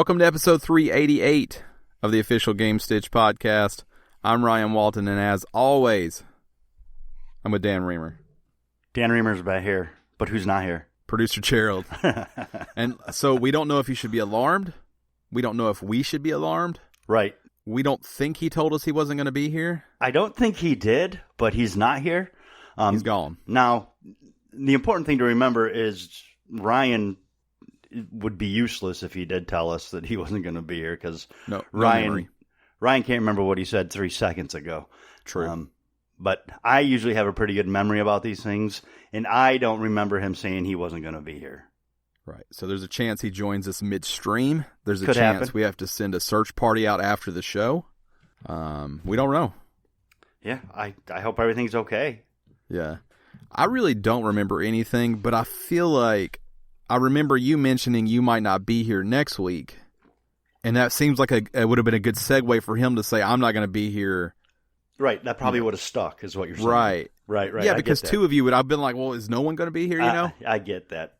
Welcome to episode 388 of the official Gamestitch Podcast. I'm Ryan Walton, and as always, I'm with Dan Reamer. Dan Reamer's back here, but who's not here? Producer Gerald. And so we don't know if you should be alarmed. We don't know if we should be alarmed. Right. We don't think he told us he wasn't going to be here. I don't think he did, but he's not here. He's gone. Now, the important thing to remember is Ryan would be useless if he did tell us that he wasn't going to be here, because Ryan can't remember what he said 3 seconds ago. True. But I usually have a pretty good memory about these things, and I don't remember him saying he wasn't going to be here. Right. So there's a chance he joins us midstream. There's a Could chance happen. we have to send a search party out after the show. We don't know. Yeah, I hope everything's okay. Yeah. I really don't remember anything, but I feel like I remember you mentioning you might not be here next week. And that seems like it would have been a good segue for him to say, I'm not going to be here. Right. That probably would have stuck, is what you're saying. Right. Right. Yeah, because two of you would, I've been like, well, is no one going to be here, you know? I get that.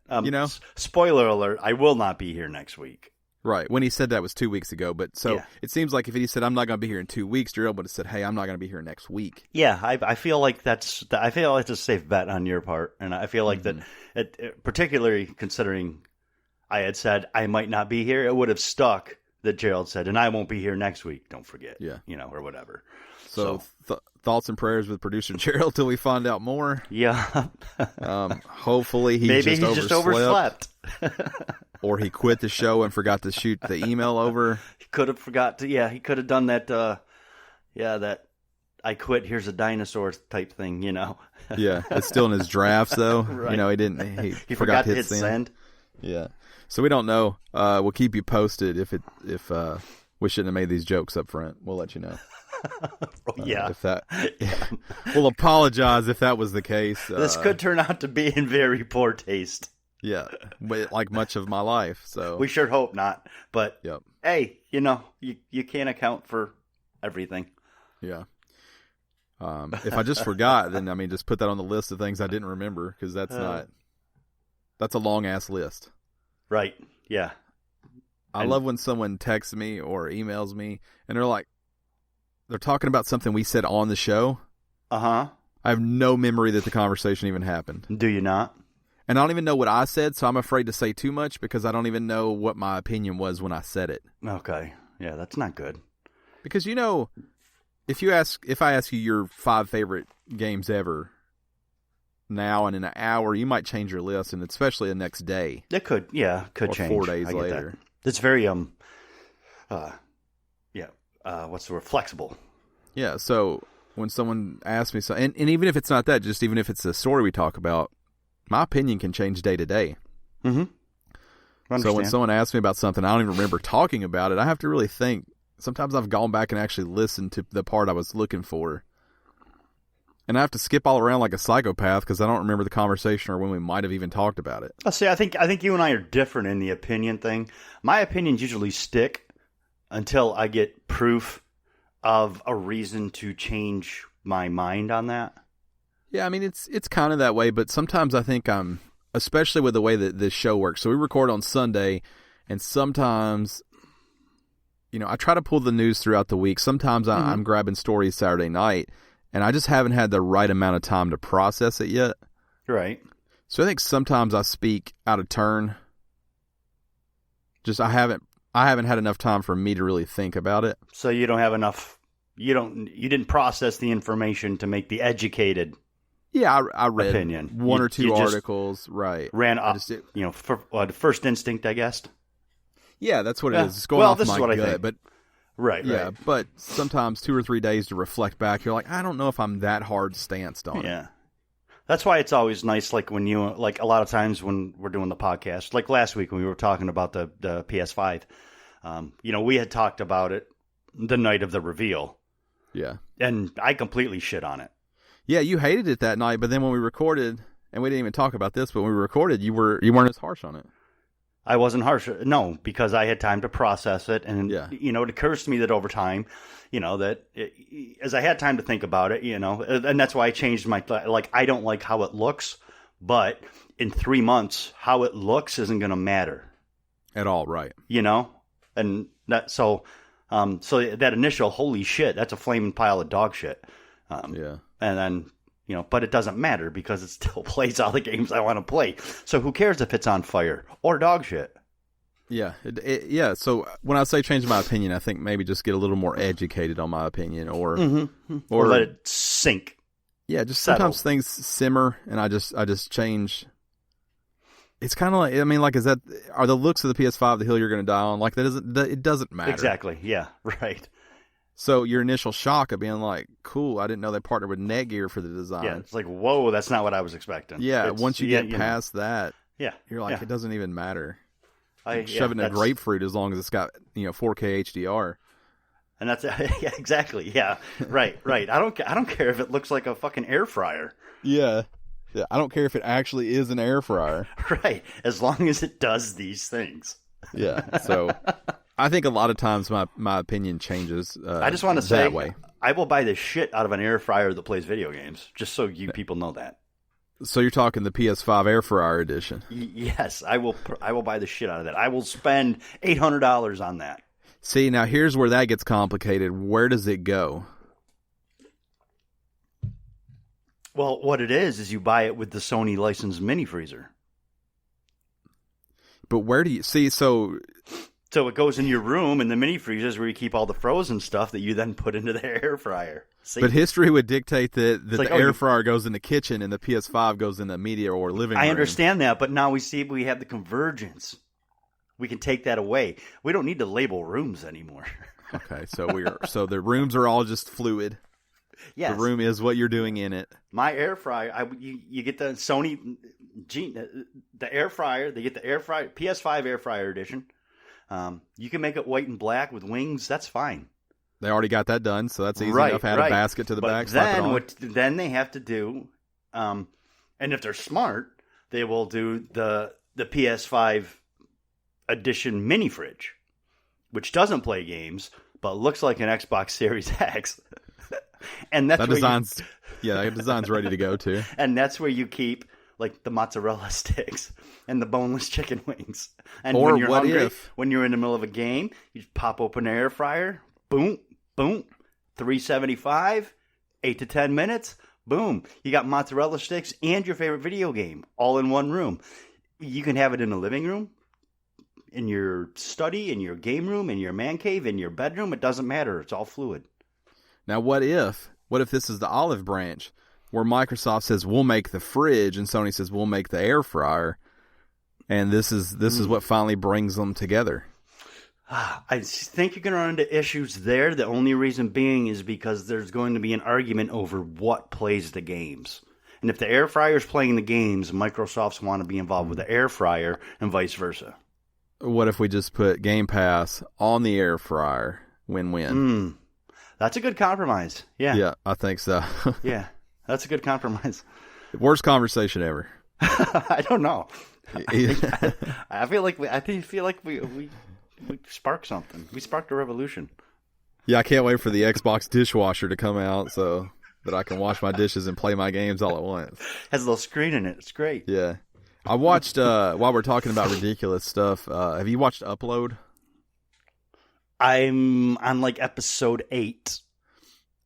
Spoiler alert, I will not be here next week. Right. When he said that was 2 weeks ago. But so yeah. It seems like if he said, I'm not going to be here in 2 weeks, Gerald would have said, hey, I'm not going to be here next week. Yeah, I feel like that's a safe bet on your part. And I feel like that, particularly considering I had said I might not be here, it would have stuck that Gerald said, and I won't be here next week. Don't forget. Yeah. Or whatever. So thoughts and prayers with producer Gerald till we find out more. Yeah. Hopefully he just overslept. Or he quit the show and forgot to shoot the email over. He could have forgot to. Yeah, he could have done that. That I quit. Here's a dinosaur type thing. Yeah, it's still in his drafts though. Right. He didn't. He forgot to hit send. Yeah. So we don't know. We'll keep you posted if we shouldn't have made these jokes up front. We'll let you know. Yeah. We'll apologize if that was the case. This could turn out to be in very poor taste. Yeah, like much of my life. So we sure hope not. But yep. Hey, you can't account for everything. Yeah. If I just forgot, then just put that on the list of things I didn't remember, because that's a long ass list. Right. Yeah. I love when someone texts me or emails me and they're talking about something we said on the show. Uh-huh. I have no memory that the conversation even happened. Do you not? And I don't even know what I said, so I'm afraid to say too much because I don't even know what my opinion was when I said it. Okay. Yeah, that's not good. Because if I ask you your 5 favorite games ever now and in an hour, you might change your list, and especially the next day. It could change. 4 days later. It's very what's the word? Flexible. Yeah. So when someone asks me and even if it's not that, just even if it's a story we talk about, my opinion can change day to day. Mm-hmm. So when someone asks me about something, I don't even remember talking about it. I have to really think. Sometimes I've gone back and actually listened to the part I was looking for. And I have to skip all around like a psychopath because I don't remember the conversation or when we might have even talked about it. See, I think you and I are different in the opinion thing. My opinions usually stick until I get proof of a reason to change my mind on that. Yeah, it's kind of that way, but sometimes I think especially with the way that this show works. So we record on Sunday, and sometimes, I try to pull the news throughout the week. Sometimes I'm grabbing stories Saturday night, and I just haven't had the right amount of time to process it yet. Right. So I think sometimes I speak out of turn. Just I haven't had enough time for me to really think about it. So you don't have enough. You didn't process the information to make the educated. Yeah, I read opinion. One or two articles. Right. Ran up. The first instinct, I guess. Yeah, that's what it is. It's going off my gut, I think. but. Right. Yeah, but sometimes 2 or 3 days to reflect back, you're like, I don't know if I'm that hard stanced on it. Yeah. That's why it's always nice, like when a lot of times when we're doing the podcast, like last week when we were talking about the PS5, we had talked about it the night of the reveal. Yeah. And I completely shit on it. Yeah, you hated it that night, but then when we recorded, and we didn't even talk about this, but when we recorded, you weren't as harsh on it. I wasn't harsh. No, because I had time to process it. And, it occurs to me that over time, as I had time to think about it, and that's why I changed my, I don't like how it looks, but in 3 months, how it looks isn't going to matter. At all, right. And so that initial holy shit, that's a flaming pile of dog shit. And then, but it doesn't matter because it still plays all the games I want to play. So who cares if it's on fire or dog shit? Yeah. Yeah. So when I say change my opinion, I think maybe just get a little more educated on my opinion or let it sink. Yeah. Just sometimes things simmer and I just change. It's kind of like, I mean, like, are the looks of the PS5 the hill you're going to die on? Like, it doesn't matter. Exactly. Yeah. Right. So your initial shock of being like, cool, I didn't know they partnered with Netgear for the design. Yeah. It's like, whoa, that's not what I was expecting. Yeah. Once you get past that, you're like, it doesn't even matter. Shove it in a grapefruit as long as it's got 4K HDR. And that's exactly. Yeah. Right. I don't care if it looks like a fucking air fryer. Yeah. Yeah, I don't care if it actually is an air fryer. Right, as long as it does these things. Yeah, so I think a lot of times my opinion changes. I just want to say, that way. I will buy the shit out of an air fryer that plays video games, just so you people know that. So you're talking the PS5 air fryer edition? Yes, I will buy the shit out of that. I will spend $800 on that. See, now here's where that gets complicated. Where does it go? Well, what it is you buy it with the Sony licensed mini freezer. But where do you see? So it goes in your room, and the mini freezer is where you keep all the frozen stuff that you then put into the air fryer. See? But history would dictate that the air fryer goes in the kitchen and the PS5 goes in the media or living room. I understand that, but now we have the convergence. We can take that away. We don't need to label rooms anymore. Okay, so the rooms are all just fluid. Yes. The room is what you're doing in it. My air fryer, you get the Sony, the air fryer. They get the air fryer, PS5 air fryer edition. You can make it white and black with wings. That's fine. They already got that done, so that's easy enough. Add a basket to the back. Then they have to do, and if they're smart, they will do the PS5 edition mini fridge, which doesn't play games but looks like an Xbox Series X. And that design's ready to go too. And that's where you keep like the mozzarella sticks and the boneless chicken wings. And when you're hungry, when you're in the middle of a game, you just pop open an air fryer, boom, boom, 375, 8 to 10 minutes, boom. You got mozzarella sticks and your favorite video game all in one room. You can have it in the living room, in your study, in your game room, in your man cave, in your bedroom. It doesn't matter. It's all fluid. Now, what if this is the olive branch where Microsoft says we'll make the fridge and Sony says we'll make the air fryer, and this is what finally brings them together? I think you're going to run into issues there. The only reason being is because there's going to be an argument over what plays the games. And if the air fryer is playing the games, Microsoft's want to be involved with the air fryer and vice versa. What if we just put Game Pass on the air fryer? Win-win. That's a good compromise. Yeah. Yeah, I think so. Yeah, that's a good compromise. Worst conversation ever. I don't know. I feel like we sparked something. We sparked a revolution. Yeah, I can't wait for the Xbox dishwasher to come out so that I can wash my dishes and play my games all at once. Has a little screen in it. It's great. Yeah. I watched, while we're talking about ridiculous stuff, have you watched Upload? I'm on like episode 8.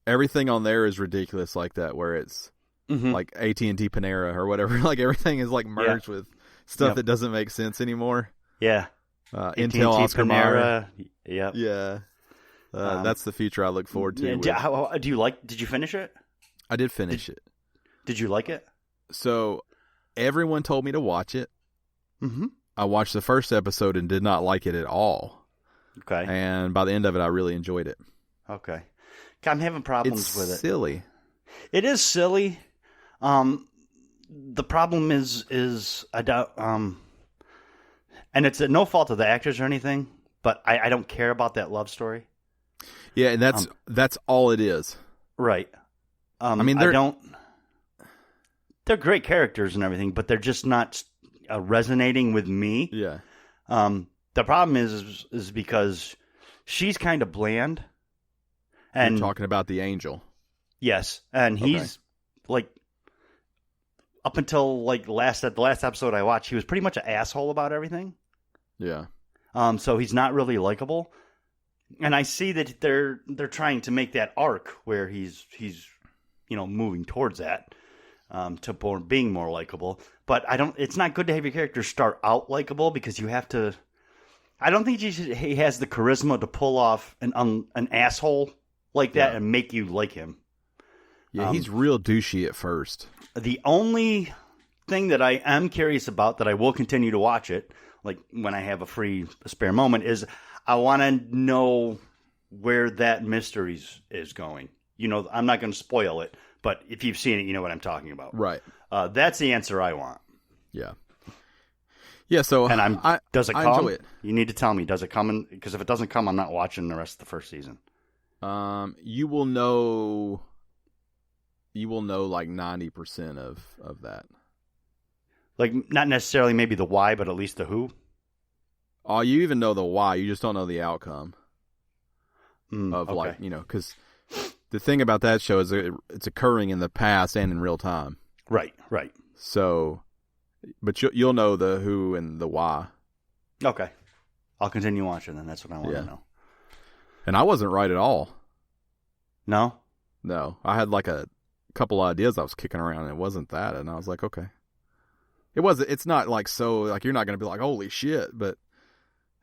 Everything on there is ridiculous like that, where it's like AT&T Panera or whatever. Like everything is like merged with stuff that doesn't make sense anymore. Yeah. Intel, Oscar Mayer. Yep. Yeah. That's the future I look forward to. Did you finish it? I did finish it. Did you like it? So everyone told me to watch it. Mm-hmm. I watched the first episode and did not like it at all. Okay. And by the end of it, I really enjoyed it. Okay. I'm having problems with it. It's silly. It is silly. The problem is I doubt, and it's no fault of the actors or anything, but I don't care about that love story. Yeah, and that's all it is. Right. I mean, they're great characters and everything, but they're just not resonating with me. Yeah. The problem is because she's kind of bland. And you're talking about the angel. Yes, and he's like, up until like the last episode I watched, he was pretty much an asshole about everything. Yeah. So he's not really likable. And I see that they're trying to make that arc where he's moving towards that to being more likable. But it's not good to have your character start out likable because you have to. I don't think he has the charisma to pull off an asshole like that and make you like him. Yeah, he's real douchey at first. The only thing that I am curious about that I will continue to watch it, like when I have a spare moment, is I want to know where that mystery is going. I'm not going to spoil it, but if you've seen it, you know what I'm talking about. Right. That's the answer I want. Yeah. Yeah, so does it come? I enjoy it. You need to tell me, does it come? Because if it doesn't come, I'm not watching the rest of the first season. You will know like 90% of that. Like, not necessarily maybe the why, but at least the who? Oh, you even know the why. You just don't know the outcome of okay. because the thing about that show is it's occurring in the past and in real time. Right. So, but you'll know the who and the why. Okay. I'll continue watching then. That's what I want to know. And I wasn't right at all. No? No. I had like a couple ideas I was kicking around and it wasn't that. And I was like, okay. It's not like so, like you're not going to be like, holy shit, but.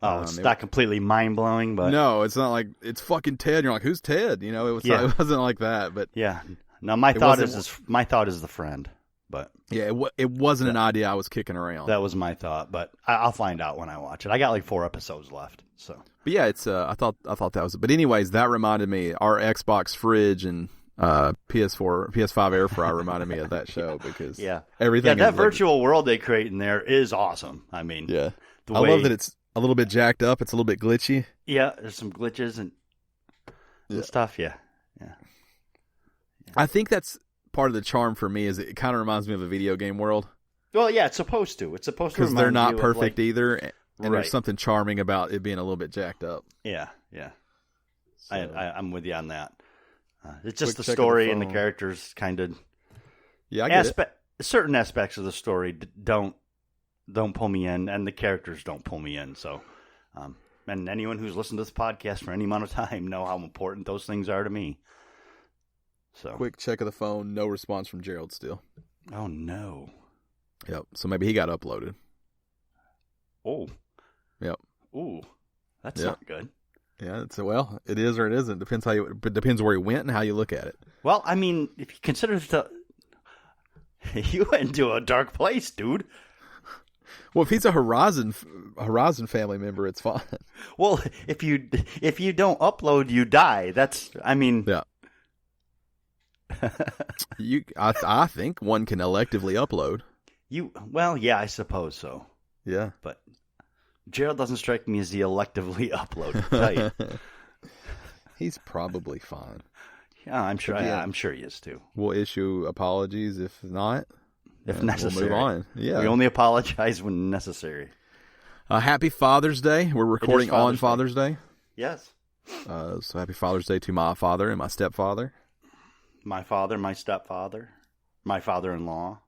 Oh, it's not completely mind-blowing, but... No, it's not like, it's fucking Ted. And you're like, who's Ted? It wasn't like that, but... Yeah. No, my thought is the friend, but... Yeah, it wasn't an idea I was kicking around. That was my thought, but I'll find out when I watch it. I got like 4 episodes left, so... But yeah, it's, I thought that was... But anyways, that reminded me, our Xbox fridge and PS5 air fryer reminded me of that show because everything... Yeah, that virtual world they create in there is awesome. I mean... Yeah. I love that it's a little bit jacked up. It's a little bit glitchy. Yeah, there's some glitches and stuff. Yeah. I think that's part of the charm for me is it kind of reminds me of a video game world. Well, yeah, it's supposed to. It's supposed to because they're not perfect either, and there's Right. something charming about it being a little bit jacked up. Yeah. So, I'm with you on that. It's just the check of story the and the phone. characters kind of. Yeah, I get it. Certain aspects of the story don't pull me in, and the characters don't pull me in. So, and anyone who's listened to this podcast for any amount of time know how important those things are to me. So, Quick check of the phone. No response from Gerald still. Oh no. Yep. So maybe he got uploaded. Oh. Yep. Ooh. That's not good. Yeah. It is or it isn't. Depends depends where he went and how you look at it. Well, I mean, if you consider you went into a dark place, dude. Well, if he's a Horizon family member, it's fine. Well, if you don't upload, you die. Yeah. I think one can electively upload. Yeah, I suppose so. Yeah. But Gerald doesn't strike me as the electively upload type. He's probably fine. Yeah, I'm sure. I'm sure he is too. We'll issue apologies if not. If necessary. We'll move on. Yeah. We only apologize when necessary. Happy Father's Day. We're recording on Father's Day. Yes. So happy Father's Day to my father and my stepfather. My father, my stepfather, my father-in-law.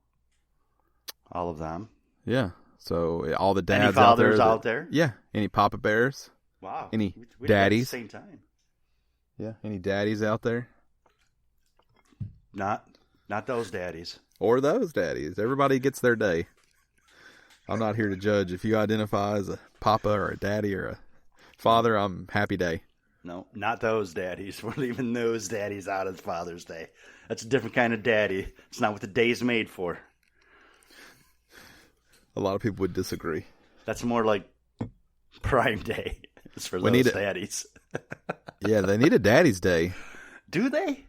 All of them. Yeah. So all the dads any fathers out there. Yeah. Any Papa Bears. Wow. Any we daddies. At the same time. Yeah. Any daddies out there? Not those daddies. Or those daddies. Everybody gets their day. I'm not here to judge. If you identify as a papa or a daddy or a father, I'm happy day. No, not those daddies. We're leaving those daddies out of Father's Day. That's a different kind of daddy. It's not what the day's made for. A lot of people would disagree. That's more like Prime Day. It's for those daddies. Yeah, they need a Daddy's Day. Do they?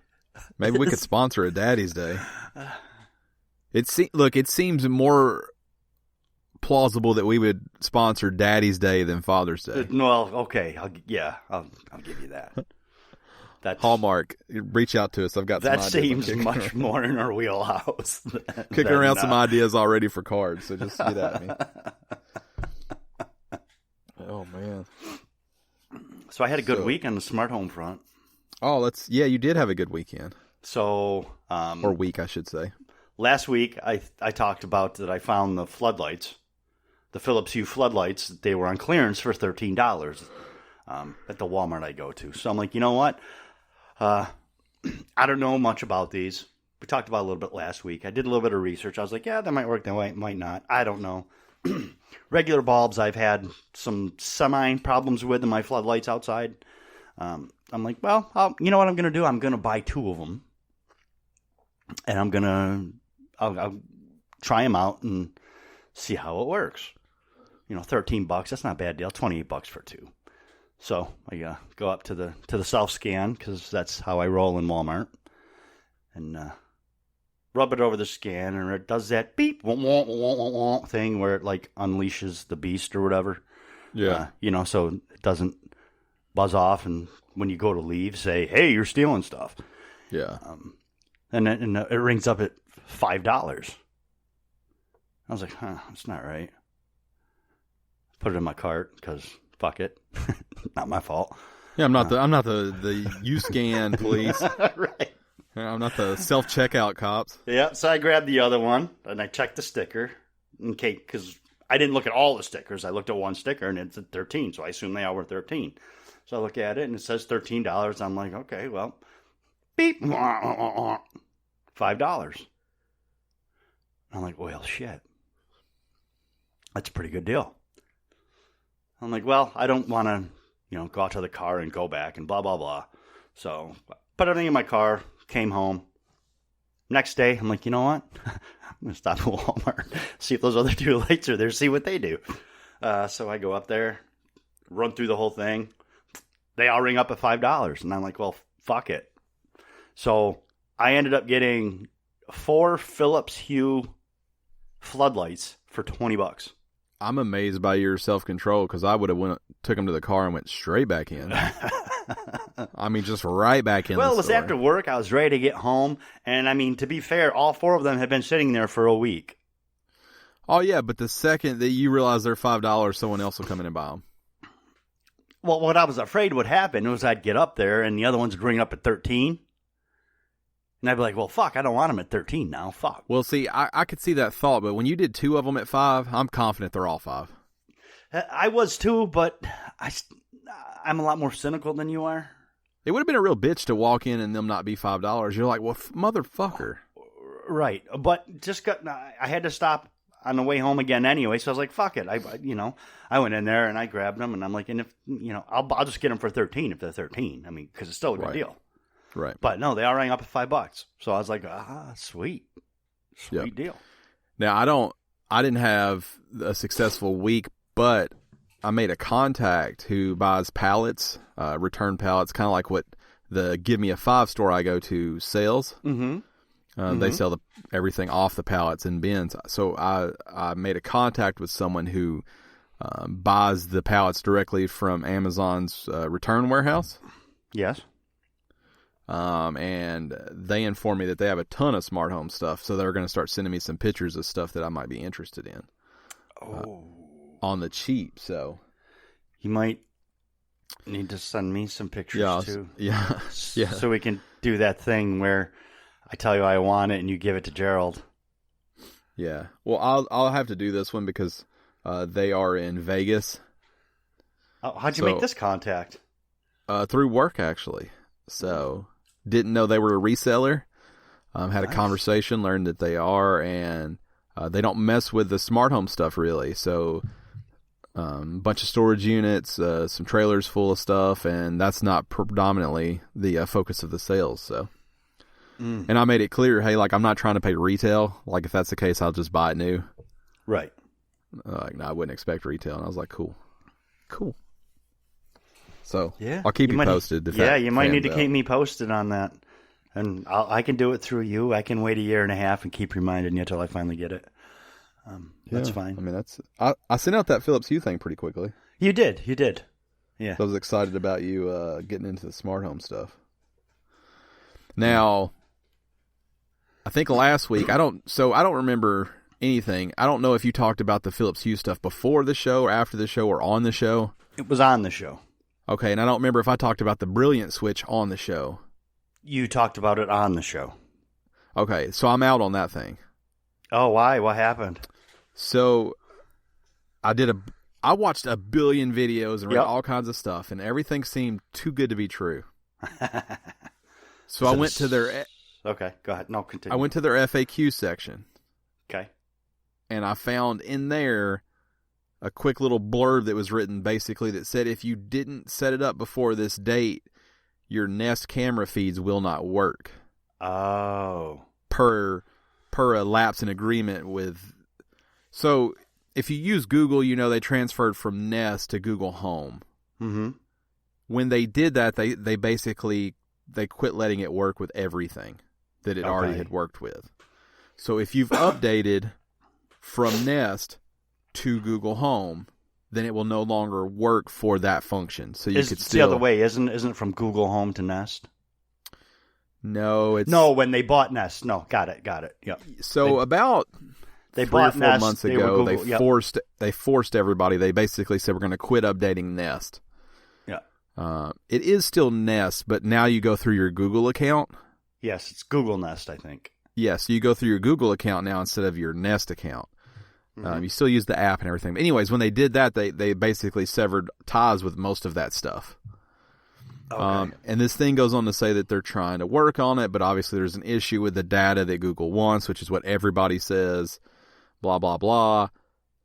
Maybe we could sponsor a Daddy's Day. It seems more plausible that we would sponsor Daddy's Day than Father's Day. Well, okay, I'll give you that. That's Hallmark. Reach out to us. I've got some ideas. That seems much more in our wheelhouse. Kicking around some ideas already for cards, so just get at me. Oh man! So I had a good week on the smart home front. Oh, you did have a good weekend. So, or week, I should say. Last week, I talked about that I found the the Philips Hue floodlights, they were on clearance for $13 at the Walmart I go to. So I'm like, you know what? I don't know much about these. We talked about it a little bit last week. I did a little bit of research. I was like, yeah, that might work, that might not. I don't know. Regular bulbs I've had some semi problems with in my floodlights outside. I'm like, well, you know what I'm going to do? I'm going to buy 2 of them. And I'll try them out and see how it works. $13, that's not a bad deal. $28 for 2. So I go up to the self-scan, because that's how I roll in Walmart. And rub it over the scan, and it does that beep thing where it like unleashes the beast or whatever. Yeah. So it doesn't buzz off, and when you go to leave, say, hey, you're stealing stuff. Yeah. And it rings up at $5. I was like, that's not right. Put it in my cart, because fuck it. Not my fault. Yeah, I'm not the U-scan police. Right. I'm not the self-checkout cops. Yeah, so I grabbed the other one, and I checked the sticker, because I didn't look at all the stickers. I looked at one sticker, and it's at $13, so I assume they all were $13. So I look at it, and it says $13. I'm like, okay, well, beep, $5. I'm like, well, shit. That's a pretty good deal. I'm like, well, I don't want to, go out to the car and go back and blah, blah, blah. So put everything in my car. Came home. Next day, I'm like, you know what? I'm going to stop at Walmart, see if those other 2 lights are there, see what they do. So I go up there, run through the whole thing. They all ring up at $5. And I'm like, well, fuck it. So I ended up getting 4 Philips Hue floodlights for $20. I'm amazed by your self-control, because I would have took them to the car and went straight back in. I mean, just right back in. Well, the it was store. after work. I was ready to get home. And I mean, to be fair, all 4 of them had been sitting there for a week. Oh, yeah, but the second that you realize they're $5, someone else will come in and buy them. Well, what I was afraid would happen was I'd get up there and the other ones would ring up at 13. And I'd be like, well, fuck, I don't want them at 13 now. Fuck. Well, see, I could see that thought, but when you did 2 of them at 5, I'm confident they're all 5. I was too, but I'm a lot more cynical than you are. It would have been a real bitch to walk in and them not be $5. You're like, well, motherfucker. Right. But I had to stop on the way home again anyway, so I was like, fuck it. I went in there and I grabbed them, and I'm like, and if, I'll just get them for 13 if they're 13. I mean, because it's still a good deal. Right. But no, they all rang up at $5. So I was like, sweet. Sweet deal. Now, I didn't have a successful week, but I made a contact who buys pallets, return pallets, kind of like what the Give Me a 5 store I go to sells. Mm-hmm. They sell everything off the pallets in bins. So I made a contact with someone who buys the pallets directly from Amazon's return warehouse. Yes. And they informed me that they have a ton of smart home stuff, so they're going to start sending me some pictures of stuff that I might be interested in. On the cheap, so you might need to send me some pictures too. Yeah. So we can do that thing where I tell you I want it and you give it to Gerald. Yeah. Well, I'll have to do this one because they are in Vegas. How'd you make this contact? Through work, actually. So didn't know they were a reseller. Had a conversation, learned that they are, and they don't mess with the smart home stuff really. So bunch of storage units, some trailers full of stuff, and that's not predominantly the focus of the sales. So, and I made it clear, hey, like I'm not trying to pay retail. Like if that's the case, I'll just buy it new. Right. Like no, I wouldn't expect retail, and I was like, cool. So yeah, I'll keep you posted. You might need to keep me posted on that, and I can do it through you. I can wait a year and a half and keep reminding you till I finally get it. That's fine. I mean, I sent out that Philips Hue thing pretty quickly. You did. Yeah. So I was excited about you getting into the smart home stuff. Now, I think last week I don't remember anything. I don't know if you talked about the Philips Hue stuff before the show or after the show or on the show. It was on the show. Okay, and I don't remember if I talked about the Brilliant Switch on the show. You talked about it on the show. Okay, so I'm out on that thing. Oh, why? What happened? So, I watched a billion videos and read all kinds of stuff, and everything seemed too good to be true. So I went to their... Okay, go ahead. No, continue. I went to their FAQ section. Okay. And I found in there a quick little blurb that was written basically that said if you didn't set it up before this date, your Nest camera feeds will not work. Oh. Per a lapse in agreement with... So... If you use Google, they transferred from Nest to Google Home. Mm-hmm. When they did that, they basically quit letting it work with everything that it already had worked with. So if you've updated from Nest to Google Home, then it will no longer work for that function. So you could still... the other way, isn't it from Google Home to Nest? No, it's... No, when they bought Nest. No, got it. Yep. So about... They 3 or 4 Nest, months ago, Google, they forced everybody. They basically said we're going to quit updating Nest. Yeah. It is still Nest, but now you go through your Google account. Yes, it's Google Nest, I think. Yes, you go through your Google account now instead of your Nest account. Mm-hmm. You still use the app and everything. But anyways, when they did that, they basically severed ties with most of that stuff. Okay. And this thing goes on to say that they're trying to work on it, but obviously there's an issue with the data that Google wants, which is what everybody says. Blah, blah, blah.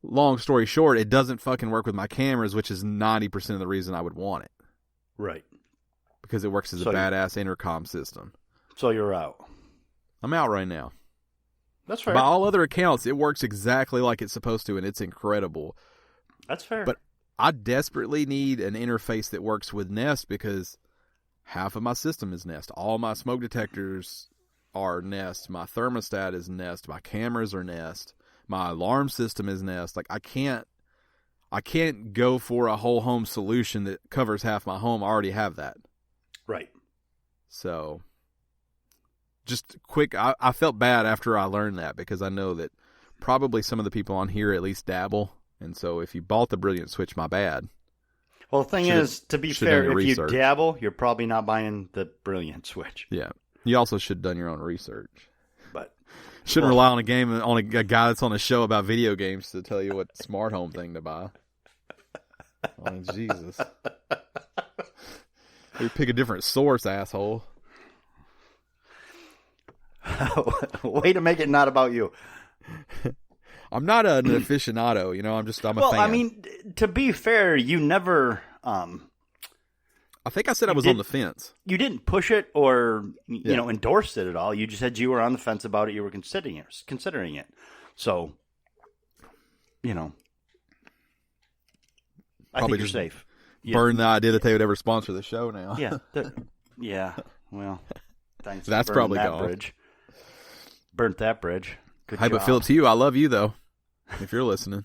Long story short, it doesn't fucking work with my cameras, which is 90% of the reason I would want it. Right. Because it works as a badass intercom system. So you're out. I'm out right now. That's fair. By all other accounts, it works exactly like it's supposed to, and it's incredible. That's fair. But I desperately need an interface that works with Nest because half of my system is Nest. All my smoke detectors are Nest. My thermostat is Nest. My cameras are Nest. My alarm system is Nest. Like I can't go for a whole home solution that covers half my home. I already have that. Right. So just quick, I felt bad after I learned that because I know that probably some of the people on here at least dabble. And so if you bought the Brilliant Switch, my bad. Well, the thing is, to be fair, if you dabble, you're probably not buying the Brilliant Switch. Yeah. You also should have done your own research. But shouldn't rely on a guy that's on a show about video games to tell you what smart home thing to buy. Oh, Jesus. You pick a different source, asshole. Way to make it not about you. I'm not an aficionado, I'm a fan. Well, I mean, to be fair, you never... I think I said I was on the fence. You didn't push it or endorse it at all. You just said you were on the fence about it. You were considering it. So, I think you're safe. Burn the idea that they would ever sponsor the show now. Yeah. Yeah. Well, thanks. That's for probably that gone. Bridge. Burnt that bridge. Good job. But Philip, to you, I love you though. If you're listening,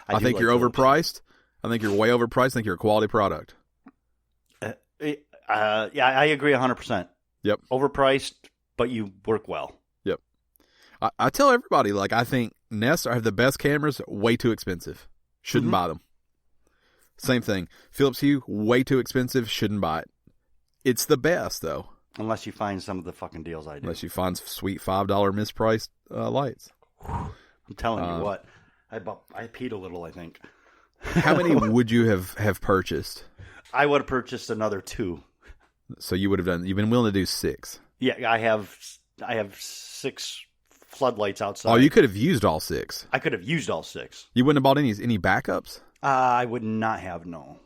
I think you're overpriced. I think you're way overpriced. I think you're a quality product. Yeah, I agree 100%. Yep. Overpriced, but you work well. Yep. I tell everybody, I think Nest have the best cameras, way too expensive. Shouldn't buy them. Same thing. Philips Hue, way too expensive. Shouldn't buy it. It's the best, though. Unless you find some of the fucking deals I do. Unless you find sweet $5 mispriced lights. I'm telling you what. I peed a little, I think. How many would you have purchased? I would have purchased another 2. So you've been willing to do 6. Yeah, I have 6 floodlights outside. Oh, you could have used all 6. I could have used all 6. You wouldn't have bought any backups? I would not have, no.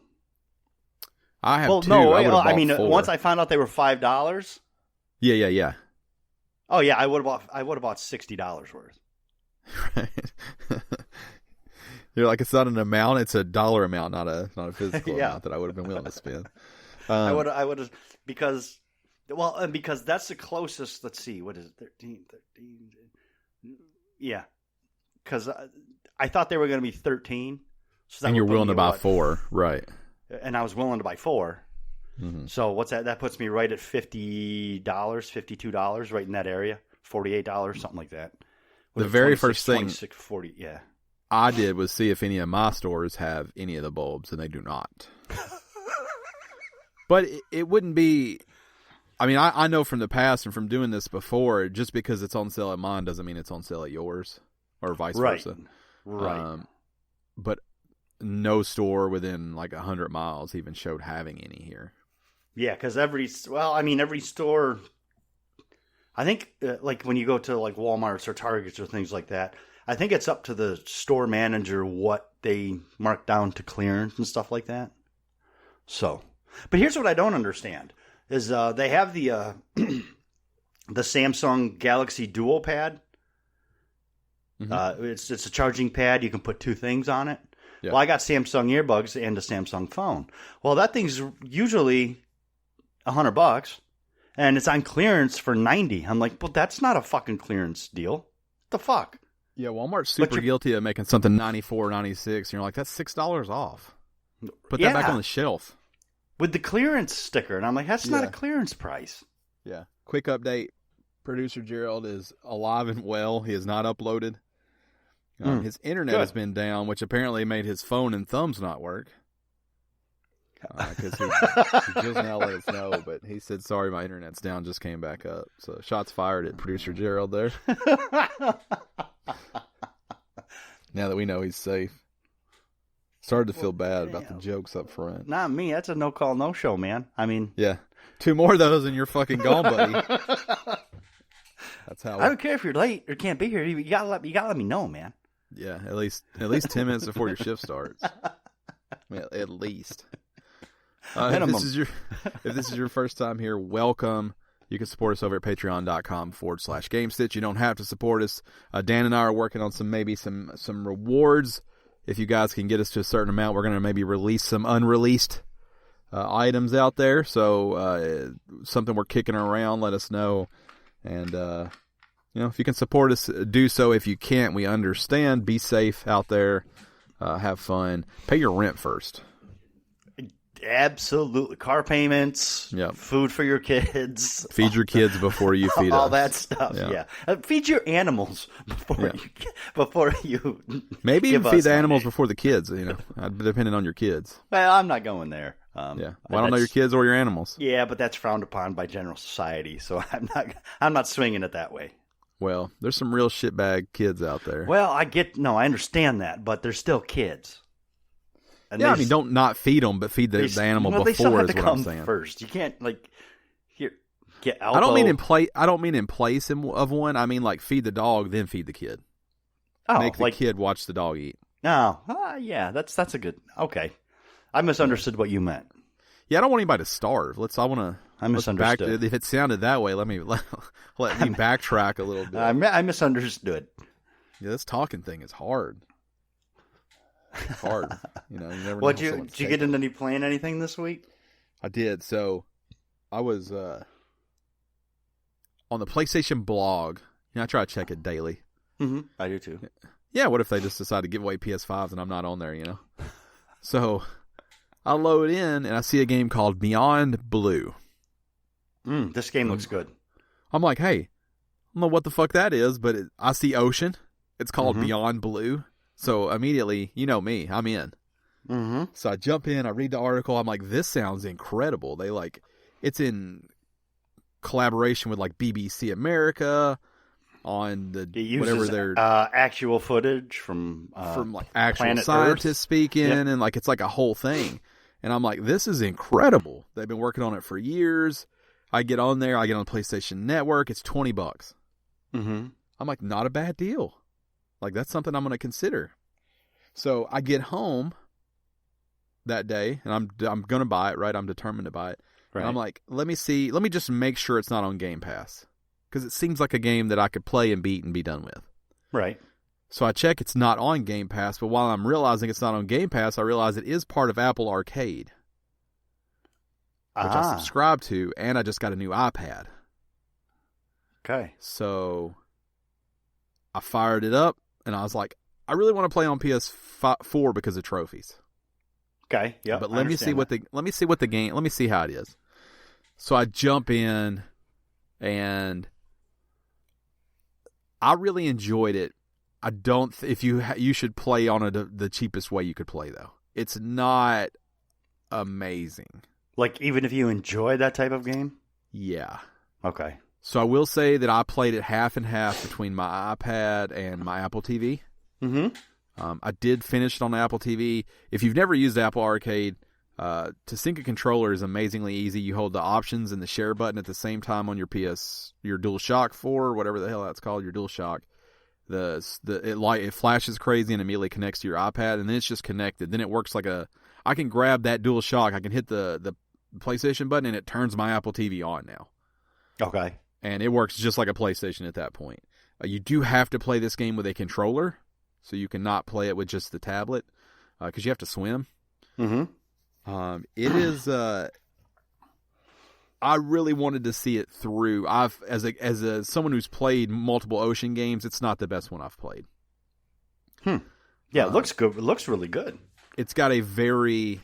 I have 2. No, I mean, 4. Once I found out they were $5. Yeah. Oh yeah, I would have bought $60 worth. Right. You're like, it's not an amount; it's a dollar amount, not a physical amount that I would have been willing to spend. I would have because that's the closest. Let's see, what is it? 13. Yeah, because I thought they were going to be 13. So and you're willing to buy 4, right? And I was willing to buy 4. Mm-hmm. So what's that? That puts me right at $50, $52, right in that area. $48, something like that. The very first thing 26, 40, yeah. I did was see if any of my stores have any of the bulbs, and they do not. But it wouldn't be... I mean, I know from the past and from doing this before, just because it's on sale at mine doesn't mean it's on sale at yours, or vice versa. Right. but no store within like 100 miles even showed having any here. Yeah, because every store, I think, like when you go to like Walmarts or Targets or things like that, I think it's up to the store manager what they mark down to clearance and stuff like that. So, but here's what I don't understand is they have the the Samsung Galaxy Dual Pad. Mm-hmm. It's a charging pad. You can put two things on it. Yeah. Well, I got Samsung earbuds and a Samsung phone. Well, that thing's usually $100, and it's on clearance for $90. I'm like, well, that's not a fucking clearance deal. What the fuck? Yeah, Walmart's super guilty of making something $94, $96, and you're like, that's $6 off. Put that back on the shelf. With the clearance sticker, and I'm like, that's not a clearance price. Yeah. Quick update. Producer Gerald is alive and well. He has not uploaded. His internet has been down, which apparently made his phone and thumbs not work. Because he just now let us know, but he said, sorry, my internet's down, just came back up. So shots fired at Producer Gerald there. Now that we know he's safe. Started to feel bad about the jokes up front. Not me. That's a no-call, no-show, man. I mean... Yeah. 2 more of those and you're fucking gone, buddy. That's how... I don't care if you're late or can't be here. You gotta let me know, man. Yeah, at least 10 minutes before your shift starts. Well, at least. If this is your first time here, welcome. You can support us over at patreon.com/Gamestitch. You don't have to support us. Dan and I are working on some rewards. If you guys can get us to a certain amount, we're going to maybe release some unreleased items out there. So something we're kicking around, let us know. And, if you can support us, do so. If you can't, we understand. Be safe out there. Have fun. Pay your rent first. Absolutely. Car payments, food for your kids. Feed your kids before you feed all us. That stuff, feed your animals before you maybe even feed the animals before the kids, depending on your kids. Well, I'm not going there. Well, I don't know your kids or your animals. Yeah, but that's frowned upon by general society, so I'm not swinging it that way. Well, there's some real shitbag kids out there. Well, I understand that, but they're still kids. And don't not feed them, but feed the animal before they still have is to what come I'm saying. First, you can't get elbow. I don't mean in place of one. I mean like feed the dog, then feed the kid. Oh, make the kid watch the dog eat. No, that's a good. Okay, I misunderstood what you meant. Yeah, I don't want anybody to starve. I misunderstood. If it sounded that way, let me backtrack a little bit. I misunderstood. Yeah, this talking thing is hard. It's hard. You never know. Did you get into playing anything this week? I did. So I was on the PlayStation blog. I try to check it daily. Mm-hmm. I do too. Yeah, what if they just decide to give away PS5s and I'm not on there, So I load in and I see a game called Beyond Blue. This game looks good. I'm like, hey, I don't know what the fuck that is, but I see ocean. It's called Beyond Blue. So immediately, you know me, I'm in. Mm-hmm. So I jump in, I read the article. I'm like, this sounds incredible. It's in collaboration with BBC America on whatever their actual footage from actual scientists Earth. Speaking, and it's like a whole thing. And I'm like, this is incredible. They've been working on it for years. I get on there, I get on the PlayStation Network. It's $20. Mm-hmm. I'm like, not a bad deal. That's something I'm going to consider. So I get home that day, and I'm going to buy it, right? I'm determined to buy it. Right. And I'm like, let me just make sure it's not on Game Pass. Because it seems like a game that I could play and beat and be done with. Right. So I check it's not on Game Pass, but while I'm realizing it's not on Game Pass, I realize it is part of Apple Arcade. Which I subscribe to, and I just got a new iPad. Okay. So I fired it up. And I was like, I really want to play on PS4 because of trophies. Okay, yeah. But let me see how it is. So I jump in, and I really enjoyed it. I don't. If you should play on the cheapest way you could play though. It's not amazing. Even if you enjoy that type of game. Yeah. Okay. So I will say that I played it half and half between my iPad and my Apple TV. Mm-hmm. I did finish it on the Apple TV. If you've never used Apple Arcade, to sync a controller is amazingly easy. You hold the options and the share button at the same time on your DualShock 4, whatever the hell that's called, your DualShock. It flashes crazy and immediately connects to your iPad, and then it's just connected. Then it works like I can grab that DualShock, I can hit the PlayStation button, and it turns my Apple TV on now. Okay. And it works just like a PlayStation at that point. You do have to play this game with a controller, so you cannot play it with just the tablet, because you have to swim. Mm-hmm. It is. I really wanted to see it through. As someone who's played multiple ocean games, it's not the best one I've played. Yeah, it looks good. It looks really good. It's got a very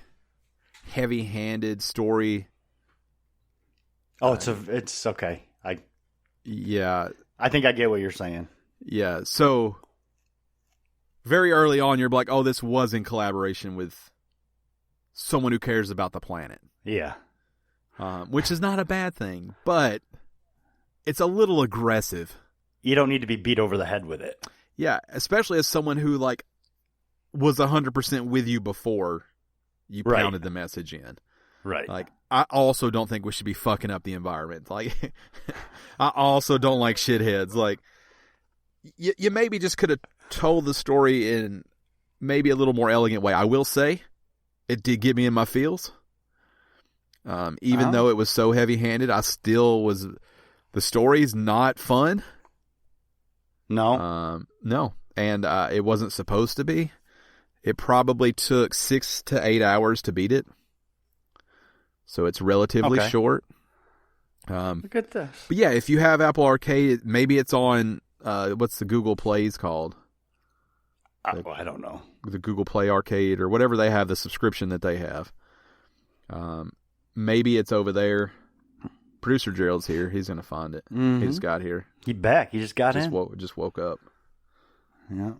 heavy-handed story. Oh, it's okay. Yeah. I think I get what you're saying. Yeah. So very early on, you're like, oh, this was in collaboration with someone who cares about the planet. Yeah. Which is not a bad thing, but it's a little aggressive. You don't need to be beat over the head with it. Yeah, especially as someone who was 100% with you before you pounded the message in. Right. I also don't think we should be fucking up the environment. I also don't like shitheads. You maybe just could have told the story in maybe a little more elegant way. I will say, it did get me in my feels. Even though it was so heavy-handed, I still was. The story's not fun. No. No, and it wasn't supposed to be. It probably took 6 to 8 hours to beat it, so it's relatively short. Look at this. But yeah, if you have Apple Arcade, maybe it's on what's the Google Plays called? I don't know. The Google Play Arcade or whatever they have, the subscription that they have. Maybe it's over there. Producer Gerald's here. He's going to find it. Mm-hmm. He just got here. He back. He just got in. Just woke up. Yeah.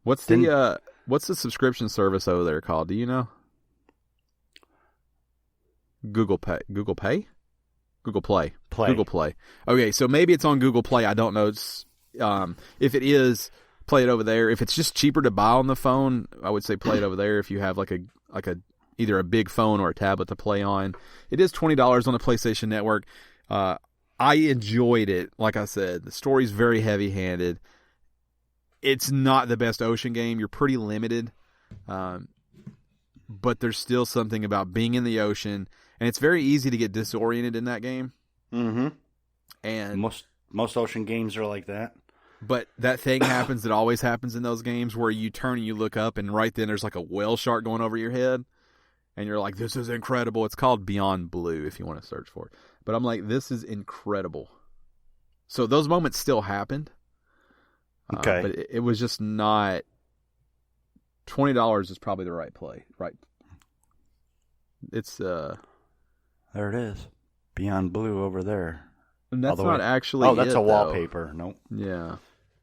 What's the subscription service over there called? Do you know? Google Pay. Google Pay? Google Play. Google Play. Okay, so maybe it's on Google Play. I don't know. If it is, play it over there. If it's just cheaper to buy on the phone, I would say play it over there. If you have either a big phone or a tablet to play on, it is $20 on the PlayStation Network. I enjoyed it. Like I said, the story's very heavy-handed. It's not the best ocean game. You're pretty limited, but there's still something about being in the ocean, and it's very easy to get disoriented in that game. Mm-hmm. And most ocean games are like that. But that thing happens that always happens in those games where you turn and you look up, and right then there's like a whale shark going over your head. And you're like, this is incredible. It's called Beyond Blue if you want to search for it. But I'm like, this is incredible. So those moments still happened. Okay. But it was just not... $20 is probably the right play. Right. It's... There it is. Beyond Blue over there. And that's not actually that's a wallpaper. Nope. Yeah.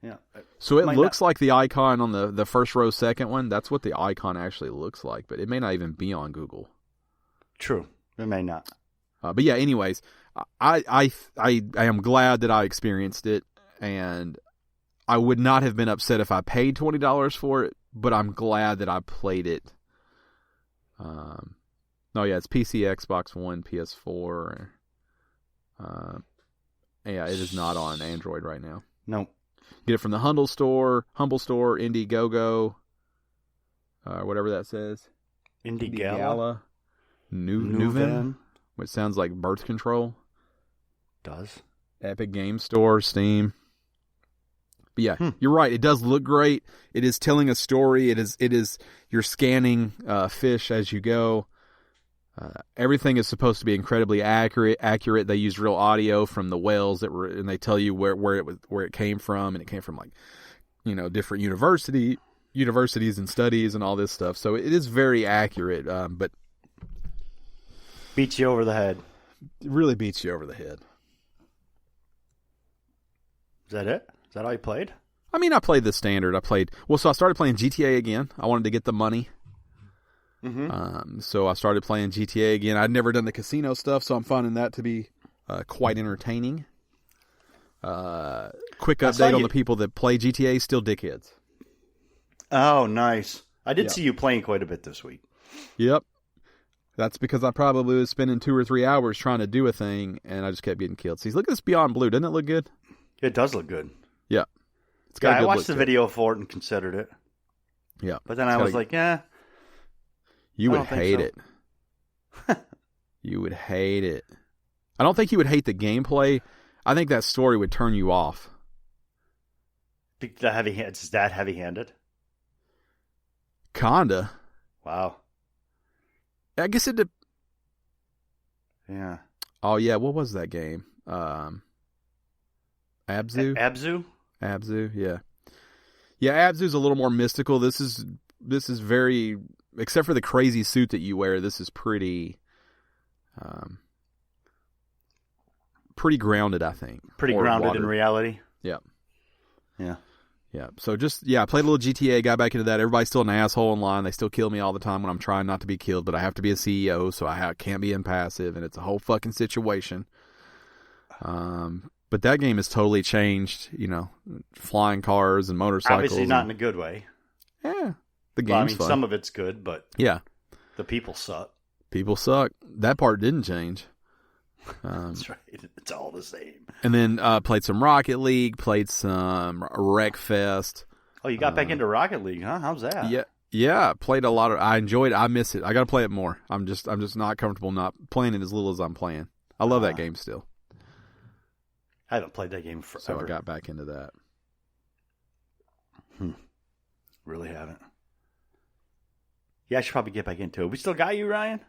Yeah. So it looks like the icon on the first row, second one. That's what the icon actually looks like, but it may not even be on Google. True, it may not. But yeah, anyways, I am glad that I experienced it, and I would not have been upset if I paid $20 for it. But I'm glad that I played it. It's PC, Xbox One, PS4. Yeah, it is not on Android right now. Nope. Get it from the Humble Store, Indiegogo, whatever that says. Indiegala. Newven, which sounds like birth control. Does. Epic Game Store, Steam. But yeah, You're right. It does look great. It is telling a story. It is. You're scanning fish as you go. Everything is supposed to be incredibly accurate. They use real audio from the whales and they tell you where it came from, and it came from different universities and studies and all this stuff. So it is very accurate, but beats you over the head. It really beats you over the head. Is that it? Is that all you played? I mean, I played the standard. So I started playing GTA again. I wanted to get the money. Mm-hmm. So I started playing GTA again. I'd never done the casino stuff, so I'm finding that to be quite entertaining. Quick update on the people that play GTA, still dickheads. Oh, nice. I did see you playing quite a bit this week. Yep. That's because I probably was spending 2 or 3 hours trying to do a thing, and I just kept getting killed. See, look at this Beyond Blue. Doesn't it look good? It does look good. Yeah. It's got a good I watched the look video for it and considered it. Yeah. But then I was like, You would hate it. You would hate it. I don't think you would hate the gameplay. I think that story would turn you off. It's that heavy-handed? Kinda. Wow. I guess it. Yeah. Oh yeah, what was that game? Abzu. Abzu. Abzu. Yeah. Yeah, Abzu's a little more mystical. This is very, except for the crazy suit that you wear. This is pretty grounded, I think. Pretty grounded in reality. Yeah. Yeah. Yeah. So I played a little GTA, got back into that. Everybody's still an asshole online. They still kill me all the time when I'm trying not to be killed, but I have to be a CEO, so I can't be impassive, and it's a whole fucking situation. But that game has totally changed, flying cars and motorcycles. Obviously not in a good way. Yeah. The game's fun. Some of it's good, but yeah, the people suck. People suck. That part didn't change. That's right. It's all the same. And then played some Rocket League, played some Wreckfest. Oh, you got back into Rocket League, huh? How's that? Yeah. Played a lot of. I enjoyed it. I miss it. I got to play it more. I'm just not comfortable not playing it as little as I'm playing. I love that game still. I haven't played that game forever. So I got back into that. Really haven't. Yeah, I should probably get back into it. We still got you, Ryan?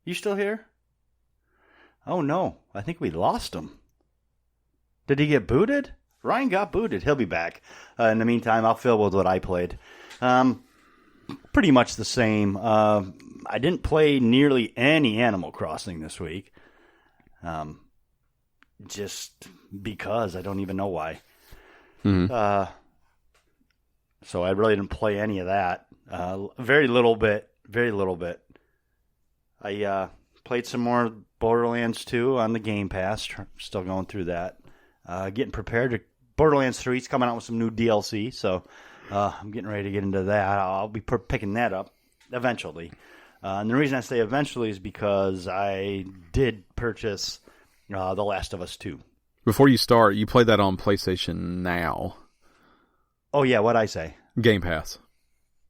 You still here? Oh, no. I think we lost him. Did he get booted? Ryan got booted. He'll be back. In the meantime, I'll fill with what I played. Pretty much the same. I didn't play nearly any Animal Crossing this week. Just because. I don't even know why. Mm-hmm. So I really didn't play any of that. Very little bit. I played some more Borderlands 2 on the Game Pass. Still going through that. Getting prepared. Borderlands 3 is coming out with some new DLC, so I'm getting ready to get into that. I'll be picking that up eventually. And the reason I say eventually is because I did purchase The Last of Us 2. Before you start, you played that on PlayStation Now. Oh, yeah, what'd I say? Game Pass.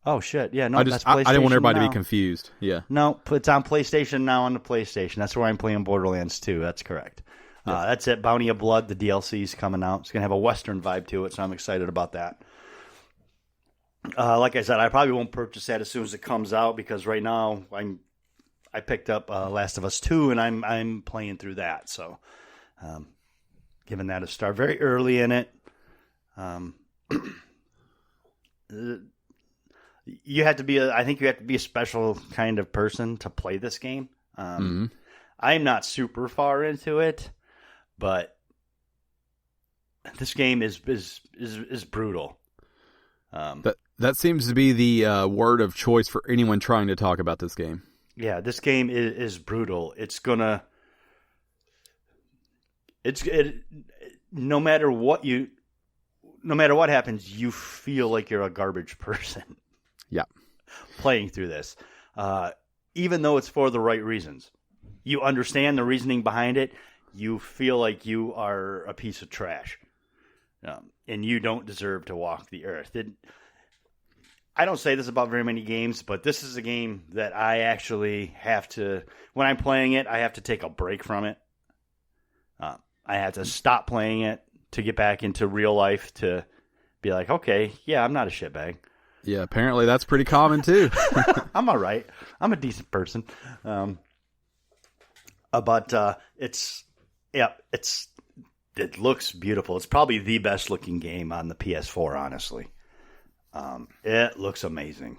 Oh, shit. Yeah, no, that's PlayStation I didn't want everybody Now. to be confused. Yeah. No, it's on PlayStation Now on the PlayStation. That's where I'm playing Borderlands 2. That's correct. Yeah. That's it. Bounty of Blood, the DLC is coming out. It's going to have a Western vibe to it, so I'm excited about that. Like I said, I probably won't purchase that as soon as it comes out because right now I picked up Last of Us 2 and I'm playing through that. So giving that a start. Very early in it. You have to be I think you have to be a special kind of person to play this game. I'm not super far into it, but this game is brutal. That seems to be the word of choice for anyone trying to talk about this game. Yeah, this game is brutal. No matter what happens, you feel like you're a garbage person. Yeah. Playing through this. Even though it's for the right reasons. You understand the reasoning behind it. You feel like you are a piece of trash. And you don't deserve to walk the earth. I don't say this about very many games, but this is a game that I actually have to, when I'm playing it, I have to take a break from it. I have to stop playing it to get back into real life to be like, okay, yeah, I'm not a shitbag. Yeah, apparently that's pretty common too. I'm all right. I'm a decent person. But it looks beautiful. It's probably the best looking game on the PS4, honestly. It looks amazing.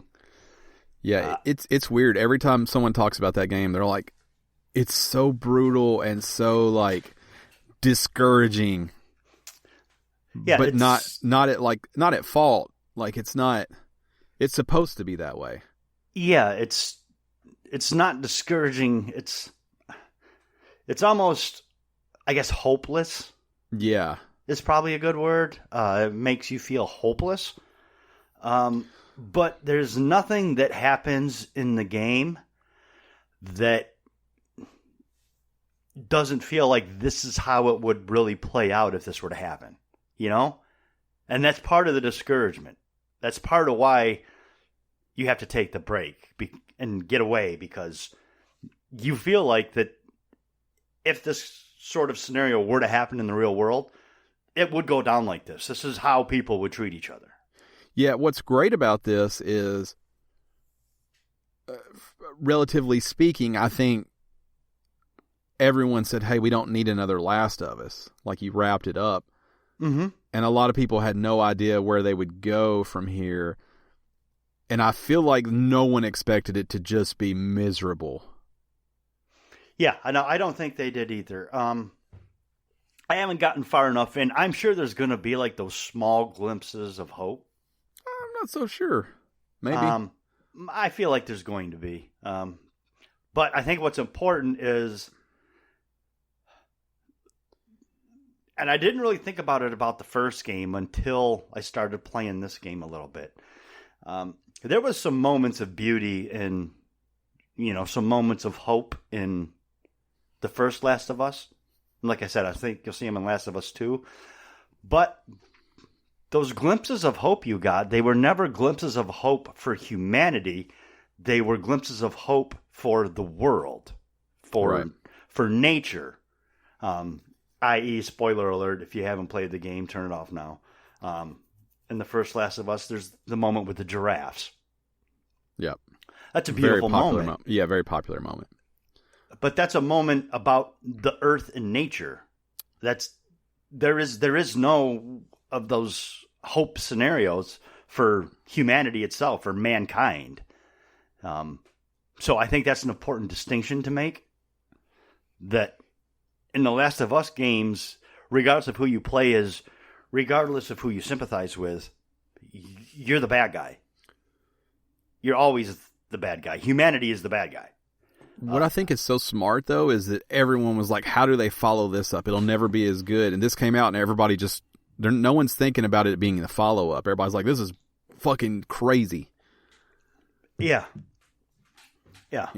Yeah, it's weird. Every time someone talks about that game, they're like, it's so brutal and so like discouraging. Yeah, but not at fault. Like it's supposed to be that way. Yeah, it's not discouraging. It's almost, I guess, hopeless. Yeah. Is probably a good word. It makes you feel hopeless. But there's nothing that happens in the game that doesn't feel like this is how it would really play out if this were to happen, you know? And that's part of the discouragement. That's part of why you have to take the break and get away, because you feel like that if this sort of scenario were to happen in the real world, it would go down like this. This is how people would treat each other. Yeah, what's great about this is, relatively speaking, I think everyone said, hey, we don't need another Last of Us. Like, you wrapped it up. Mm-hmm. And a lot of people had no idea where they would go from here. And I feel like no one expected it to just be miserable. Yeah, I don't think they did either. I haven't gotten far enough in. I'm sure there's going to be like those small glimpses of hope. I'm not so sure. Maybe. I feel like there's going to be. But I think what's important is, and I didn't really think about it about the first game until I started playing this game a little bit. There was some moments of beauty and, some moments of hope in the first Last of Us. And like I said, I think you'll see them in Last of Us 2. But those glimpses of hope you got, they were never glimpses of hope for humanity. They were glimpses of hope for the world, for nature. I.e., spoiler alert, if you haven't played the game, turn it off now. In the first Last of Us, there's the moment with the giraffes. Yep. That's a beautiful moment. Yeah, very popular moment. But that's a moment about the earth and nature. There is no of those hope scenarios for humanity itself, for mankind. So I think that's an important distinction to make. That in the Last of Us games, regardless of who you play as, regardless of who you sympathize with, you're the bad guy. You're always the bad guy. Humanity is the bad guy. What I think is so smart, though, is that everyone was like, how do they follow this up? It'll never be as good. And this came out, and everybody no one's thinking about it being the follow-up. Everybody's like, this is fucking crazy. Yeah. Yeah.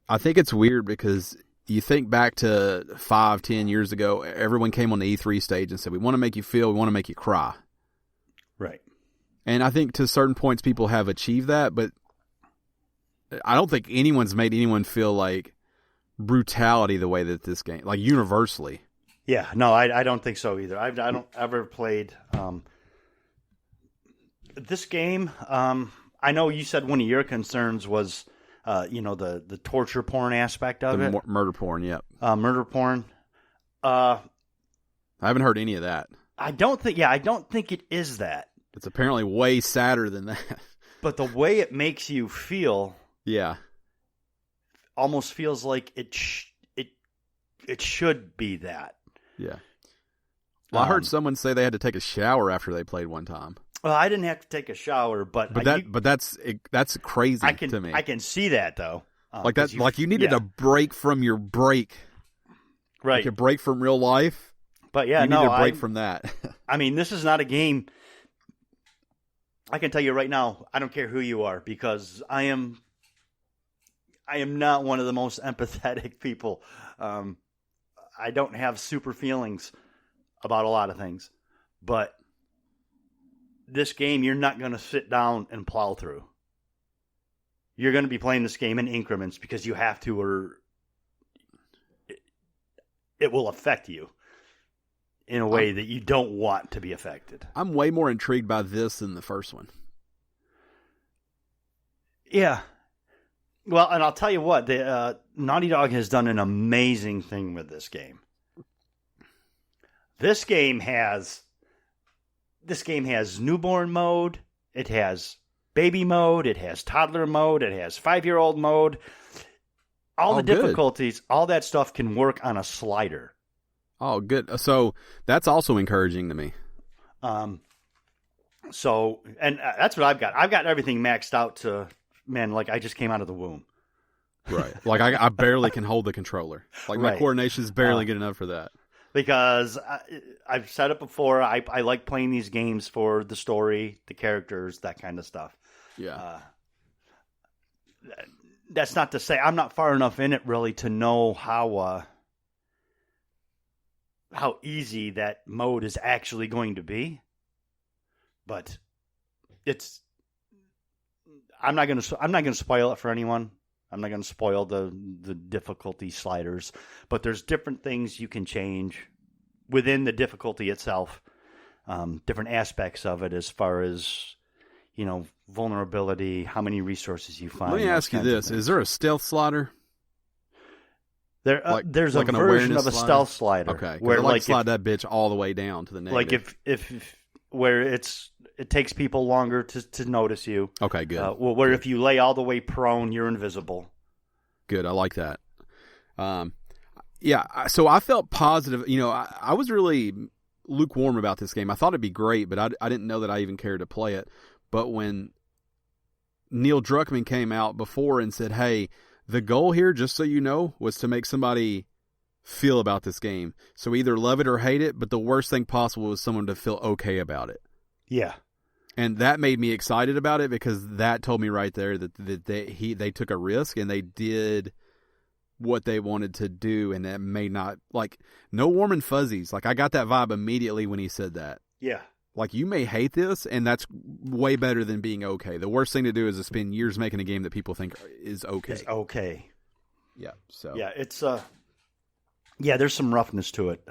I think it's weird because you think back to 5-10 years ago, everyone came on the E3 stage and said, we want to make you feel, we want to make you cry. Right. And I think to certain points people have achieved that, but I don't think anyone's made anyone feel like brutality the way that this game, like universally. Yeah, no, I don't think so either. I don't ever played this game. I know you said one of your concerns was, the torture porn aspect of it. Murder porn, yep. Murder porn. I haven't heard any of that. I don't think it is that. It's apparently way sadder than that. But the way it makes you feel, yeah, almost feels like it should be that. Yeah. Well, I heard someone say they had to take a shower after they played one time. Well, I didn't have to take a shower, but that's crazy to me. I can see that though. You needed a break from your break, right? Like a break from real life. But yeah, you need a break from that. I mean, this is not a game. I can tell you right now, I don't care who you are, because I am not one of the most empathetic people. I don't have super feelings about a lot of things, but this game, you're not going to sit down and plow through. You're going to be playing this game in increments because you have to, or it will affect you in a way that you don't want to be affected. I'm way more intrigued by this than the first one. Yeah. Well, and I'll tell you what, the Naughty Dog has done an amazing thing with this game. This game has newborn mode, it has baby mode, it has toddler mode, it has 5-year-old mode. All the difficulties, all that stuff can work on a slider. Oh, good. So that's also encouraging to me. So, and that's what I've got. I've got everything maxed out to, man, like I just came out of the womb. Right. Like I barely can hold the controller. Like my coordination is barely good enough for that. because I've said it before. I like playing these games for the story, the characters, that kind of stuff. Yeah. That's not to say I'm not far enough in it really to know how easy that mode is actually going to be. But I'm not going to spoil it for anyone. I'm not going to spoil the difficulty sliders, but there's different things you can change within the difficulty itself. Different aspects of it as far as, vulnerability, how many resources you find. Let me ask you this. Is there a stealth slider? There's like a version of a stealth slider. Okay. Where slide that bitch all the way down to the negative. Like if where it takes people longer to notice you. Okay, good. Where if you lay all the way prone, you're invisible. Good. I like that. Yeah. So I felt positive. I was really lukewarm about this game. I thought it'd be great, but I didn't know that I even cared to play it. But when Neil Druckmann came out before and said, hey, the goal here, just so you know, was to make somebody feel about this game. So either love it or hate it, but the worst thing possible was someone to feel okay about it. Yeah. And that made me excited about it because that told me right there that they took a risk and they did what they wanted to do, and that may not, no warm and fuzzies. I got that vibe immediately when he said that. Yeah. You may hate this, and that's way better than being okay. The worst thing to do is to spend years making a game that people think is okay. It's okay. Yeah. So. Yeah, it's there's some roughness to it.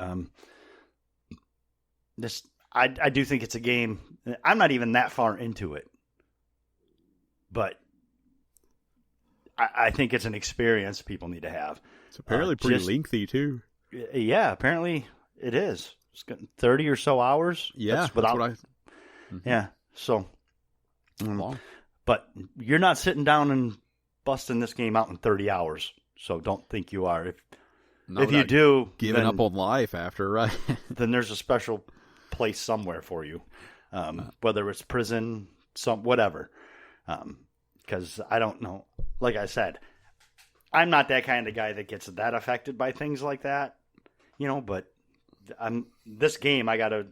I do think it's a game. I'm not even that far into it, but I think it's an experience people need to have. It's apparently pretty lengthy too. Yeah, apparently it is. It's got 30 or so hours. Yeah, that's what Mm-hmm. Yeah, so. But you're not sitting down and busting this game out in 30 hours, so don't think you are. If you do, giving up on life after, right? Then there's a special place somewhere for you, whether it's prison, whatever. Because I don't know. Like I said, I'm not that kind of guy that gets that affected by things like that, But this game, I gotta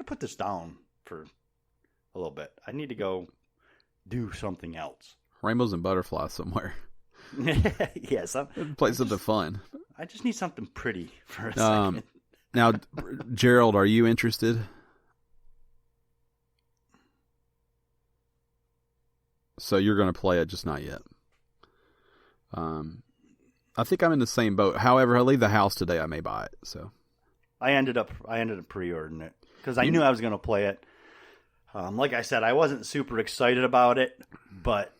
put this down for a little bit. I need to go do something else. Rainbows and butterflies somewhere. Yes, play something fun. I just need something pretty for a second. Now, Gerald, are you interested? So you're going to play it, just not yet. I think I'm in the same boat. However, I leave the house today. I may buy it. So I ended up pre-ordering it because I knew I was going to play it. Like I said, I wasn't super excited about it, but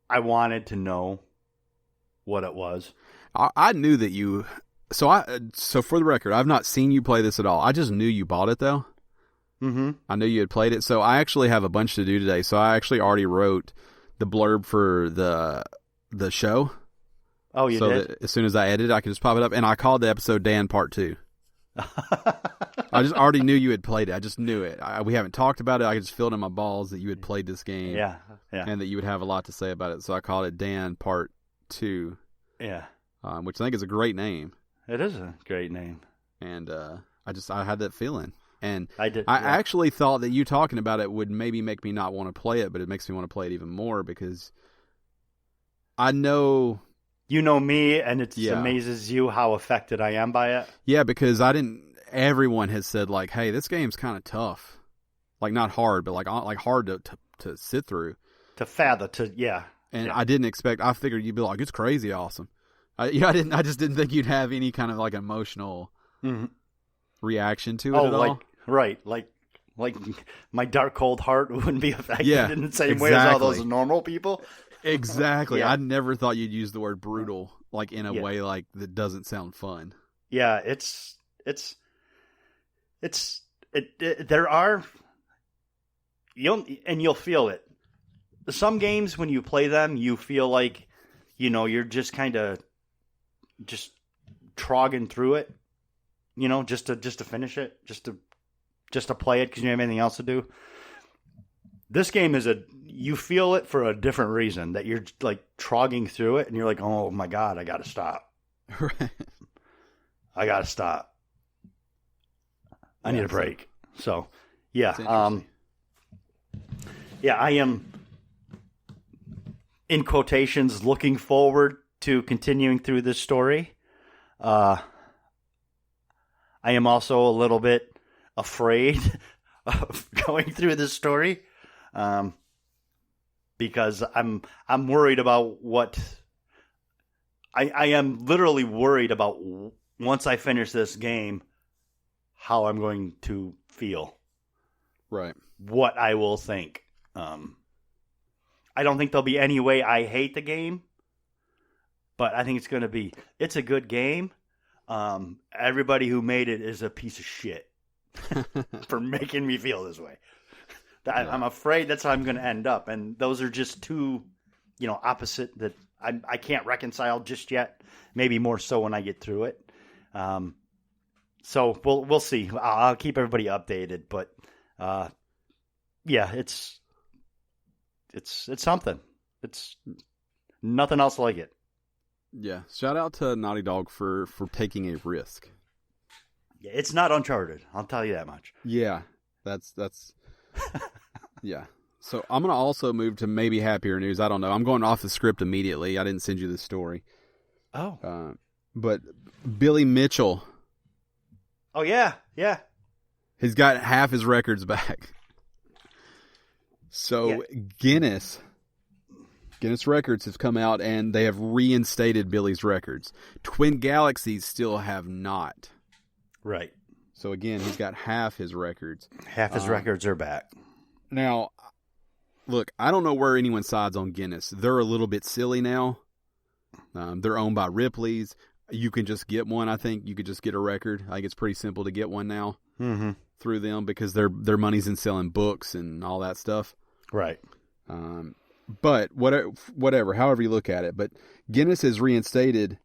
I wanted to know what it was. I knew that you. So for the record, I've not seen you play this at all. I just knew you bought it though. Mm-hmm. I knew you had played it. So I actually have a bunch to do today. So I actually already wrote the blurb for the show. Oh, you did? So as soon as I edit, I can just pop it up. And I called the episode Dan Part 2. I just already knew you had played it. I just knew it. We haven't talked about it. I just filled in my balls that you had played this game. Yeah. And that you would have a lot to say about it. So I called it Dan Part 2. Yeah. Which I think is a great name. It is a great name. And I had that feeling. And I actually thought that you talking about it would maybe make me not want to play it, but it makes me want to play it even more because I know... You know me, and it amazes you how affected I am by it. Yeah, because everyone has said, hey, this game's kind of tough. Not hard, but hard to sit through. To fathom, yeah. And I didn't expect, I figured you'd be like, it's crazy awesome. I just didn't think you'd have any kind of emotional reaction to it at all. Right. Like my dark, cold heart wouldn't be affected in the same way as all those normal people. Exactly. Yeah. I never thought you'd use the word brutal in a way that doesn't sound fun. Yeah, there are you'll feel it. Some games when you play them, you feel like you're just kind of just trogging through it, just to finish it, just to play it because you don't have anything else to do. This game you feel it for a different reason, that you're trogging through it and you're like, oh my God, I got to stop. Right. I got to stop. I need a break. So, yeah. I am, in quotations, looking forward to continuing through this story. I am also a little bit afraid of going through this story, because I'm worried about what I am literally worried about once I finish this game, how I'm going to feel, right? What I will think. I don't think there'll be any way I hate the game, but I think it's a good game. Everybody who made it is a piece of shit for making me feel this way. I'm afraid that's how I'm going to end up. And those are just two, opposite that I can't reconcile just yet. Maybe more so when I get through it. So we'll see. I'll keep everybody updated, but it's something. It's nothing else like it. Yeah. Shout out to Naughty Dog for taking a risk. Yeah, it's not Uncharted. I'll tell you that much. Yeah. That's yeah. So I'm going to also move to maybe happier news. I don't know. I'm going off the script immediately. I didn't send you the story. Oh. But Billy Mitchell. Oh, yeah. Yeah. He's got half his records back. So Guinness Records have come out and they have reinstated Billy's records. Twin Galaxies still have not. Right. So again, he's got half his records. Half his records are back. Now, look, I don't know where anyone sides on Guinness. They're a little bit silly now. They're owned by Ripley's. You can just get one, I think. You could just get a record. I think it's pretty simple to get one now through them because their money's in selling books and all that stuff. Right. But whatever, however you look at it. But Guinness has reinstated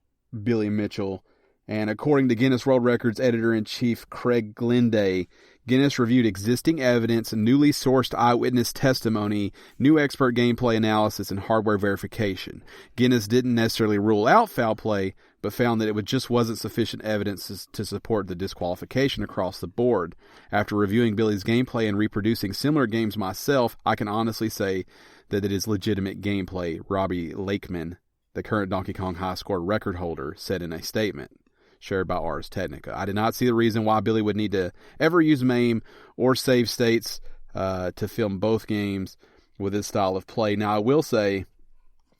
Billy Mitchell. And according to Guinness World Records editor-in-chief Craig Glenday, Guinness reviewed existing evidence, newly sourced eyewitness testimony, new expert gameplay analysis, and hardware verification. Guinness didn't necessarily rule out foul play, but found that it just wasn't sufficient evidence to support the disqualification across the board. After reviewing Billy's gameplay and reproducing similar games myself, I can honestly say that it is legitimate gameplay, Robbie Lakeman, the current Donkey Kong high score record holder, said in a statement shared by Ars Technica. I did not see the reason why Billy would need to ever use MAME or save states to film both games with his style of play. Now, I will say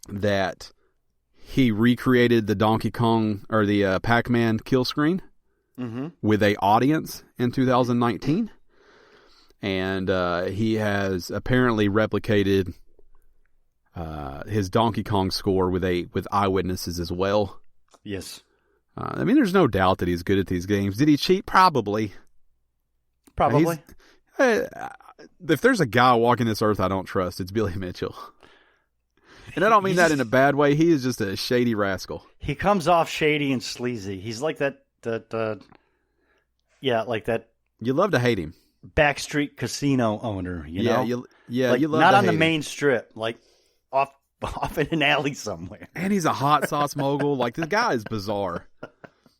that he recreated the Donkey Kong or the Pac-Man kill screen with a audience in 2019. And he has apparently replicated his Donkey Kong score with eyewitnesses as well. Yes. There's no doubt that he's good at these games. Did he cheat? Probably. If there's a guy walking this earth I don't trust, it's Billy Mitchell. And I don't mean that in a bad way. He is just a shady rascal. He comes off shady and sleazy. He's like that. Like that. You love to hate him. Backstreet casino owner. You know. You love not to on hate the him. main strip. Like off in an alley somewhere. And he's a hot sauce mogul. Like, this guy is bizarre.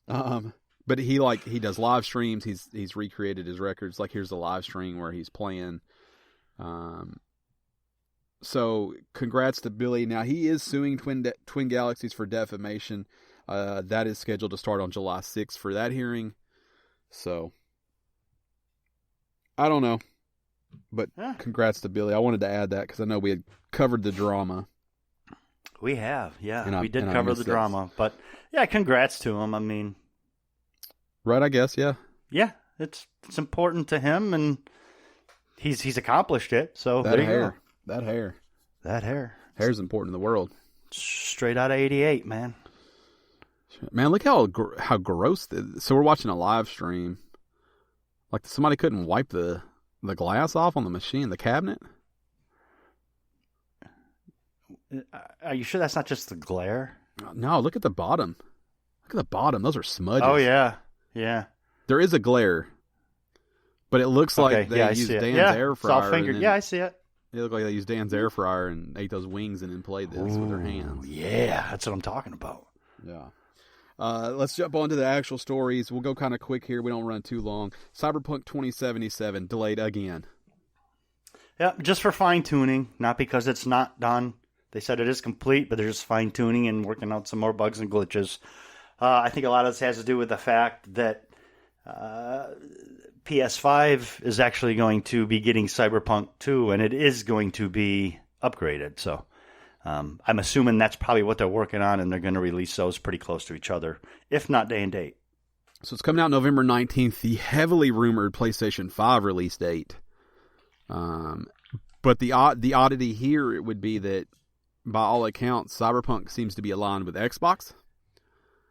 But he does live streams. He's recreated his records. Like, here's a live stream where he's playing. So congrats to Billy. Now, he is suing Twin Galaxies for defamation. That is scheduled to start on July 6th for that hearing. So I don't know, but congrats to Billy. I wanted to add that because I know we had covered the drama. We have, yeah. We did cover the drama. But, yeah, congrats to him. I mean... Right, I guess, yeah. Yeah, it's important to him, and he's accomplished it. So that there you hair. go. That hair. Hair's important in the world. Straight out of 88, man. Man, look how gross... So we're watching a live stream. Like, somebody couldn't wipe the glass off on the machine, the cabinet? Are you sure that's not just the glare? No, look at the bottom. Look at the bottom. Those are smudges. Oh, yeah. Yeah. There is a glare. But it looks like they used Dan's air fryer. It's all fingered. I see it. It looked like they used Dan's air fryer and ate those wings and then played this with their hands. Yeah, that's what I'm talking about. Yeah. Let's jump on to the actual stories. We'll go kind of quick here. We don't run too long. Cyberpunk 2077 delayed again. Yeah, just for fine-tuning, not because it's not done. They said it is complete, but they're just fine-tuning and working out some more bugs and glitches. I think a lot of this has to do with the fact that PS5 is actually going to be getting Cyberpunk 2, and it is going to be upgraded. So I'm assuming that's probably what they're working on, and they're going to release those pretty close to each other, if not day and date. So it's coming out November 19th, the heavily rumored PlayStation 5 release date. But the oddity here it would be that, by all accounts, Cyberpunk seems to be aligned with Xbox.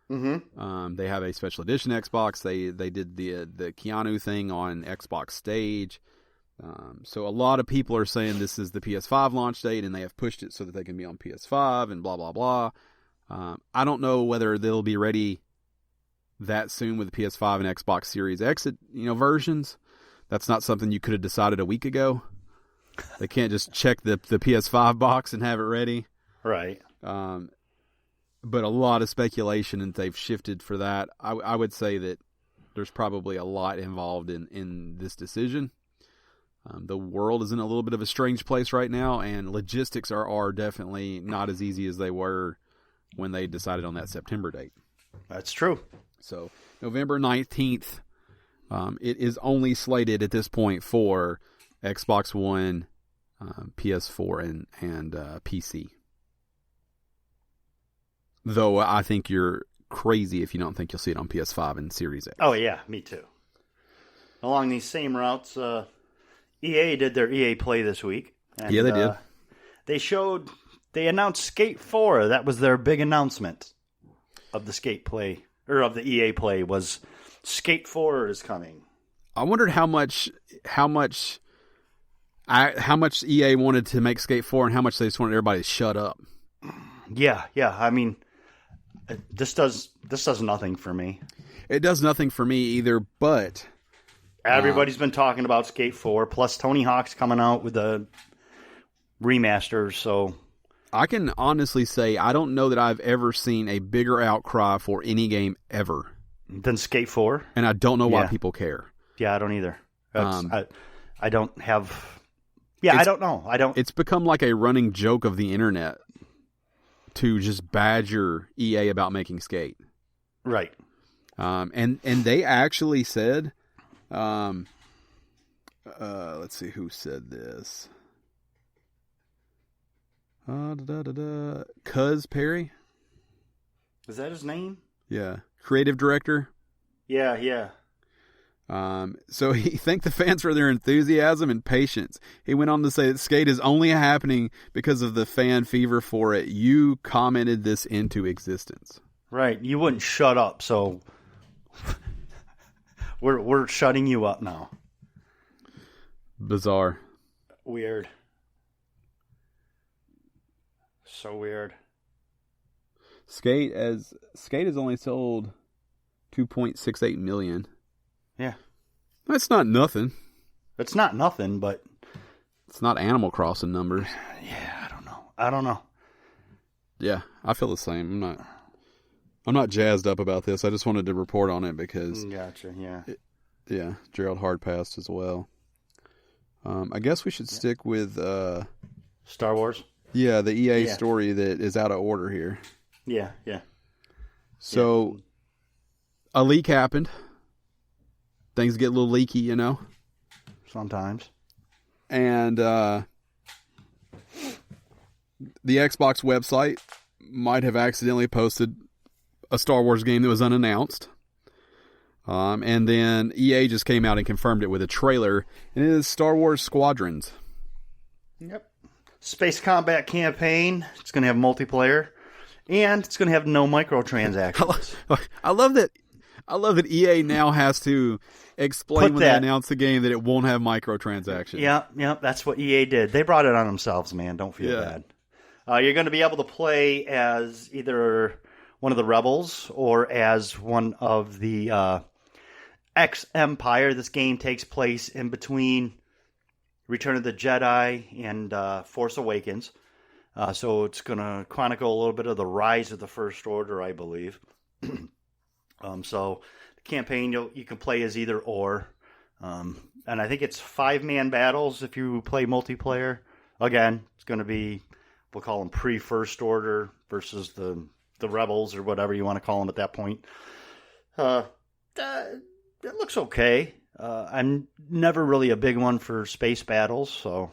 Mm-hmm. They have a special edition Xbox. They did the Keanu thing on Xbox Stage. So a lot of people are saying this is the PS5 launch date, and they have pushed it so that they can be on PS5 and blah blah blah. I don't know whether they'll be ready that soon with the PS5 and Xbox Series X, versions. That's not something you could have decided a week ago. They can't just check the PS5 box and have it ready. Right. But a lot of speculation, and they've shifted for that. I would say that there's probably a lot involved in this decision. The world is in a little bit of a strange place right now, and logistics are definitely not as easy as they were when they decided on that September date. That's true. So November 19th, it is only slated at this point for Xbox One, PS4, and PC. Though I think you're crazy if you don't think you'll see it on PS5 and Series X. Oh, yeah, me too. Along these same routes, EA did their EA Play this week. And, yeah, they did. They announced Skate 4. That was their big announcement of the Skate Play, or of the EA Play, was Skate 4 is coming. I wondered how much EA wanted to make Skate 4 and how much they just wanted everybody to shut up. Yeah. I mean, this does nothing for me. It does nothing for me either, but everybody's been talking about Skate 4, plus Tony Hawk's coming out with a remaster, so I can honestly say I don't know that I've ever seen a bigger outcry for any game ever than Skate 4. And I don't know why people care. Yeah, I don't either. I don't have... Yeah, I don't know. It's become like a running joke of the internet to just badger EA about making Skate. Right. And they actually said, let's see who said this. Cuz Perry. Is that his name? Yeah. Creative director. Yeah. So he thanked the fans for their enthusiasm and patience. He went on to say that Skate is only happening because of the fan fever for it. You commented this into existence. Right. You wouldn't shut up, so we're shutting you up now. Bizarre. Weird. So weird. Skate has only sold 2.68 million. Yeah. That's not nothing. It's not nothing, but it's not Animal Crossing numbers. Yeah, I don't know. Yeah, I feel the same. I'm not jazzed up about this. I just wanted to report on it because gotcha, yeah. Gerald Hard passed as well. I guess we should stick with Star Wars. Yeah, the EA story that is out of order here. Yeah. So a leak happened. Things get a little leaky, Sometimes. And the Xbox website might have accidentally posted a Star Wars game that was unannounced. And then EA just came out and confirmed it with a trailer. And it is Star Wars Squadrons. Yep. Space combat campaign. It's going to have multiplayer. And it's going to have no microtransactions. I love that EA now has to explain when they announce the game that it won't have microtransactions. Yeah, that's what EA did. They brought it on themselves, man. Don't feel bad. You're going to be able to play as either one of the rebels or as one of the ex-Empire. This game takes place in between Return of the Jedi and Force Awakens. So it's going to chronicle a little bit of the rise of the First Order, I believe. So the campaign you can play as either or. And I think it's 5-man battles if you play multiplayer. Again, it's going to be, we'll call them pre-First Order versus the Rebels or whatever you want to call them at that point. It looks okay. I'm never really a big one for space battles, so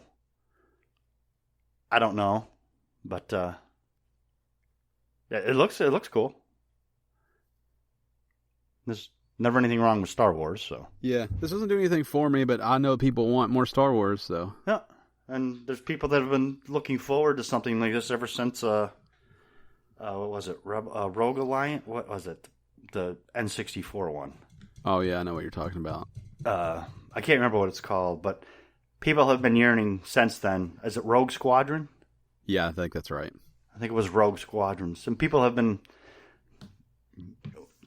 I don't know. But it looks cool. There's never anything wrong with Star Wars, so. Yeah, this doesn't do anything for me, but I know people want more Star Wars, so. Yeah, and there's people that have been looking forward to something like this ever since, what was it, Rogue Alliance? What was it? The N64 one. Oh, yeah, I know what you're talking about. I can't remember what it's called, but people have been yearning since then. Is it Rogue Squadron? Yeah, I think that's right. I think it was Rogue Squadron. Some people have been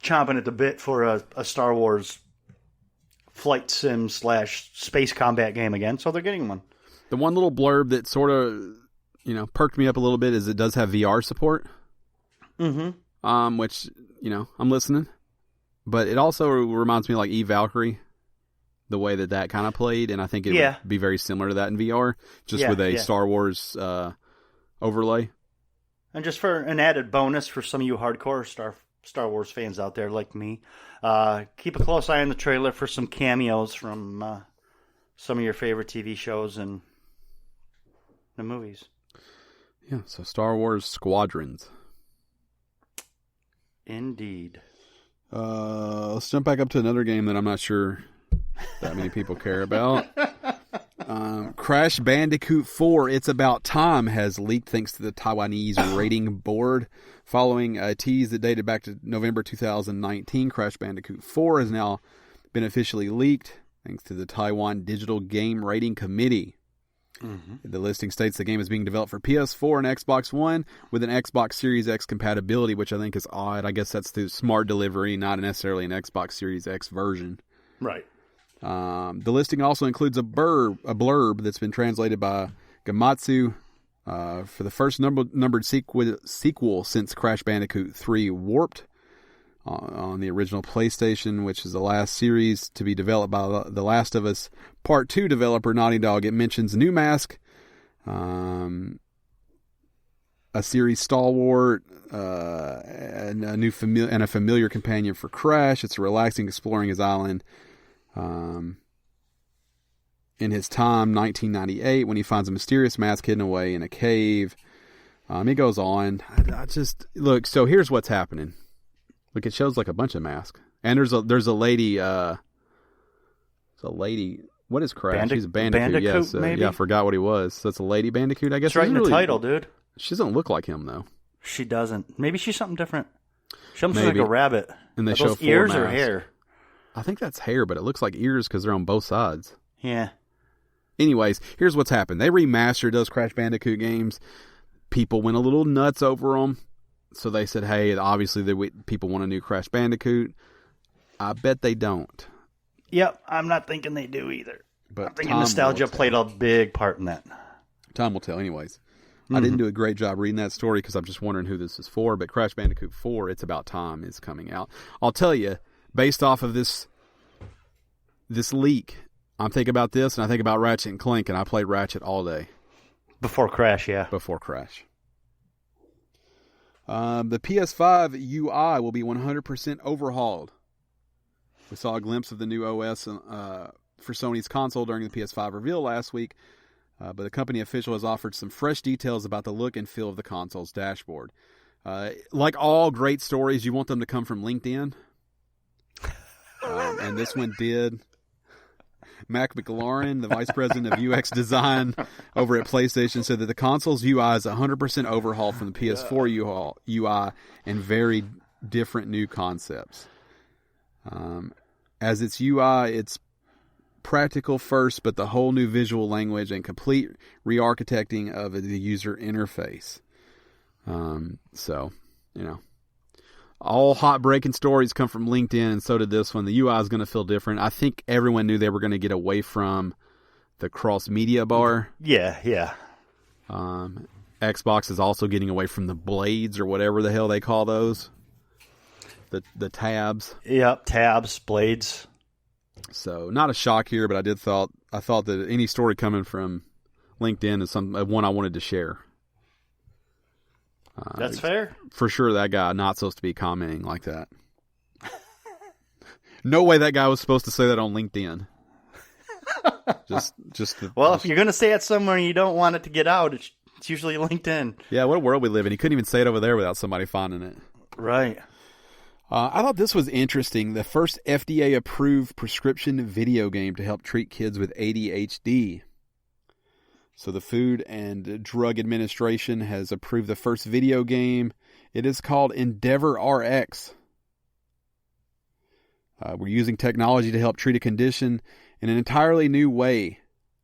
chomping at the bit for a Star Wars flight sim / space combat game again, so they're getting one. The one little blurb that sort of, perked me up a little bit is it does have VR support. Mm-hmm. Which, I'm listening. But it also reminds me of like Valkyrie, the way that kind of played, and I think it would be very similar to that in VR, just with a Star Wars overlay. And just for an added bonus for some of you hardcore Star Wars fans out there like me, keep a close eye on the trailer for some cameos from some of your favorite TV shows and the movies. Yeah, so Star Wars Squadrons. Indeed. Let's jump back up to another game that I'm not sure that many people care about. Crash Bandicoot 4, It's About Time, has leaked thanks to the Taiwanese rating board. Following a tease that dated back to November 2019, Crash Bandicoot 4 has now been officially leaked thanks to the Taiwan Digital Game Rating Committee. Mm-hmm. The listing states the game is being developed for PS4 and Xbox One with an Xbox Series X compatibility, which I think is odd. I guess that's through smart delivery, not necessarily an Xbox Series X version. Right. The listing also includes a blurb that's been translated by Gamatsu for the first numbered sequel since Crash Bandicoot 3 Warped on the original PlayStation, which is the last series to be developed by The Last of Us Part 2 developer Naughty Dog. It mentions a new mask, a series stalwart, and a familiar companion for Crash. It's relaxing exploring his island in his time, 1998, when he finds a mysterious mask hidden away in a cave. It goes on. I just look. So here's what's happening. Look, it shows like a bunch of masks, and there's a lady. It's a lady. What is Crash? She's a Bandicoot. Bandicoot, yes, maybe? Yeah, I forgot what he was. So it's a lady Bandicoot, I guess. It's right in the title, dude. She doesn't look like him though. She doesn't. Maybe she's something different. She almost looks like a rabbit. And they Are show those 4 ears masks. or hair? I think that's hair, but it looks like ears because they're on both sides. Yeah. Anyways, here's what's happened. They remastered those Crash Bandicoot games. People went a little nuts over them. So they said, hey, obviously people want a new Crash Bandicoot. I bet they don't. Yep, I'm not thinking they do either. But I'm thinking nostalgia played a big part in that. Time will tell. Anyways, I didn't do a great job reading that story because I'm just wondering who this is for. But Crash Bandicoot 4, It's About Time, is coming out. I'll tell you, based off of this leak, I'm thinking about this, and I think about Ratchet and Clank, and I played Ratchet all day. Before Crash, yeah. Before Crash. The PS5 UI will be 100% overhauled. We saw a glimpse of the new OS for Sony's console during the PS5 reveal last week, but the company official has offered some fresh details about the look and feel of the console's dashboard. Like all great stories, you want them to come from LinkedIn. And this one did. Mac McLaurin, the vice president of UX design over at PlayStation, said that the console's UI is 100% overhauled from the PS4 UI and very different new concepts. As its UI, it's practical first, but the whole new visual language and complete re-architecting of the user interface. So, all hot breaking stories come from LinkedIn, and so did this one. The UI is going to feel different. I think everyone knew they were going to get away from the cross-media bar. Yeah. Xbox is also getting away from the blades or whatever the hell they call those. the tabs. Yep, tabs, blades. So not a shock here, but I thought that any story coming from LinkedIn is one I wanted to share. That's fair. For sure, that guy not supposed to be commenting like that. No way that guy was supposed to say that on LinkedIn. If you're going to say it somewhere and you don't want it to get out, it's usually LinkedIn. Yeah, what a world we live in. He couldn't even say it over there without somebody finding it. Right. I thought this was interesting. The first FDA-approved prescription video game to help treat kids with ADHD. So the Food and Drug Administration has approved the first video game. It is called Endeavor RX. We're using technology to help treat a condition in an entirely new way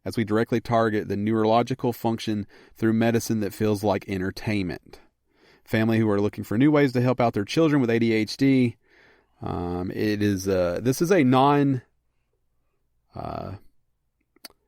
as we directly target the neurological function through medicine that feels like entertainment. Family who are looking for new ways to help out their children with ADHD. This is a non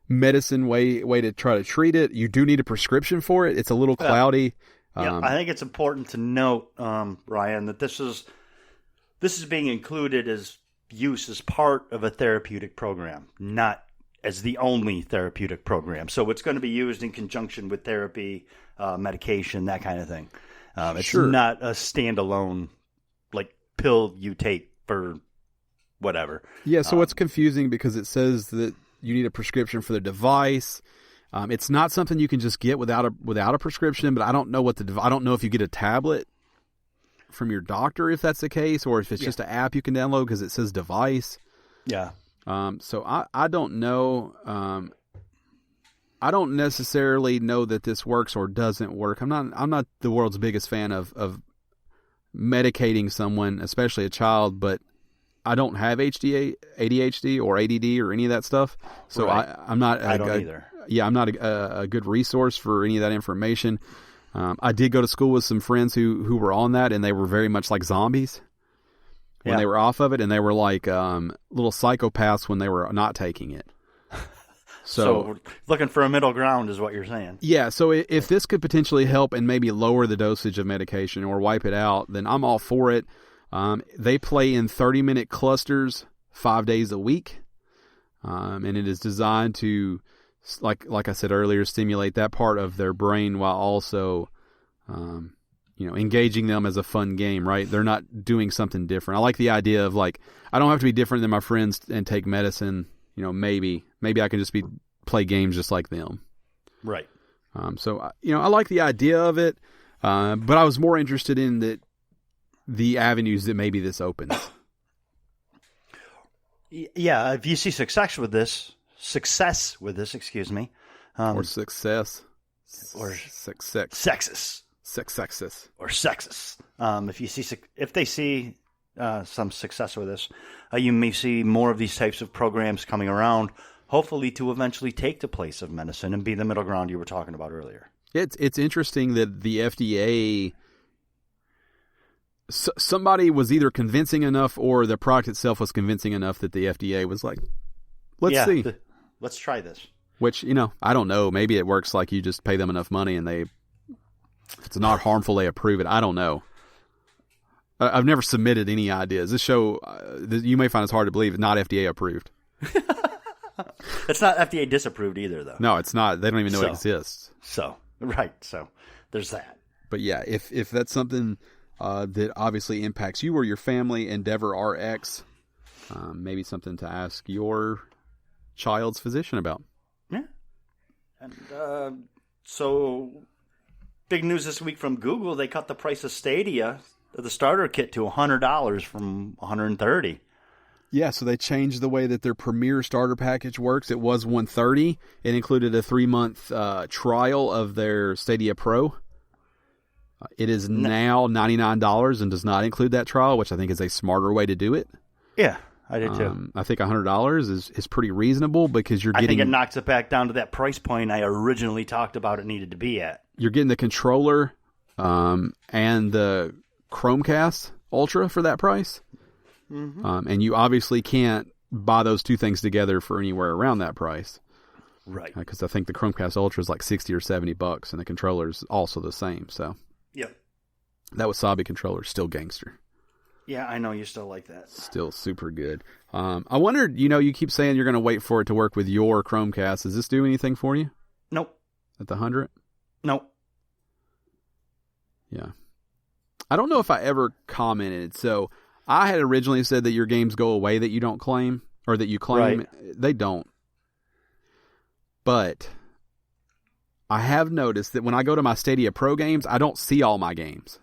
medicine way to try to treat it. You do need a prescription for it. It's a little cloudy. I think it's important to note, Ryan, that this is being included as use as part of a therapeutic program, not as the only therapeutic program. So it's going to be used in conjunction with therapy, medication, that kind of thing. It's not a standalone like pill you take for whatever. Yeah, so it's confusing because it says that you need a prescription for the device. It's not something you can just get without a prescription, but I don't know I don't know if you get a tablet from your doctor if that's the case, or if it's just an app you can download because it says device. Yeah. So I don't know. I don't necessarily know that this works or doesn't work. I'm not the world's biggest fan of medicating someone, especially a child, but I don't have ADHD or ADD or any of that stuff. So right. I'm not. I don't either. Yeah, I'm not a good resource for any of that information. I did go to school with some friends who were on that, and they were very much like zombies when they were off of it, and they were like little psychopaths when they were not taking it. So looking for a middle ground is what you're saying. Yeah, so if this could potentially help and maybe lower the dosage of medication or wipe it out, then I'm all for it. They play in 30-minute clusters 5 days a week, and it is designed to, like I said earlier, stimulate that part of their brain while also, engaging them as a fun game, right? They're not doing something different. I like the idea of I don't have to be different than my friends and take medicine. Maybe I can just play games just like them. Right. So I like the idea of it, but I was more interested in the avenues that maybe this opens. Yeah, if you see success with this, excuse me. Or success. Or success. Sexist. Sexist. Or sexist. If they see some success with this, you may see more of these types of programs coming around, hopefully to eventually take the place of medicine and be the middle ground you were talking about earlier. It's interesting that the FDA, somebody was either convincing enough or the product itself was convincing enough that the FDA was like, let's see. Let's try this. Which, I don't know. Maybe it works like you just pay them enough money and if it's not harmful, they approve it. I don't know. I've never submitted any ideas. This show, you may find it's hard to believe, is not FDA approved. It's not FDA disapproved either, though. No, it's not. They don't even know it exists. So there's that. But yeah, if that's something that obviously impacts you or your family, Endeavor RX, maybe something to ask your child's physician about. Yeah. And so, big news this week from Google. They cut the price of Stadia, the starter kit, to $100 from $130. Yeah, so they changed the way that their Premier starter package works. It was $130. It included a 3-month trial of their Stadia Pro. It is now $99 and does not include that trial, which I think is a smarter way to do it. Yeah, I did too. I think $100 is pretty reasonable because you're getting... I think it knocks it back down to that price point I originally talked about it needed to be at. You're getting the controller and the Chromecast Ultra for that price. Mm-hmm. And you obviously can't buy those two things together for anywhere around that price. Right. Because I think the Chromecast Ultra is like $60 or $70 and the controller is also the same. So, yep. That Wasabi controller is still gangster. Yeah, I know you still like that. Still super good. I wondered, you keep saying you're going to wait for it to work with your Chromecast. Does this do anything for you? Nope. At the 100? Nope. Yeah. I don't know if I ever commented. So I had originally said that your games go away that you don't claim, or that you claim. Right. They don't. But I have noticed that when I go to my Stadia Pro games, I don't see all my games.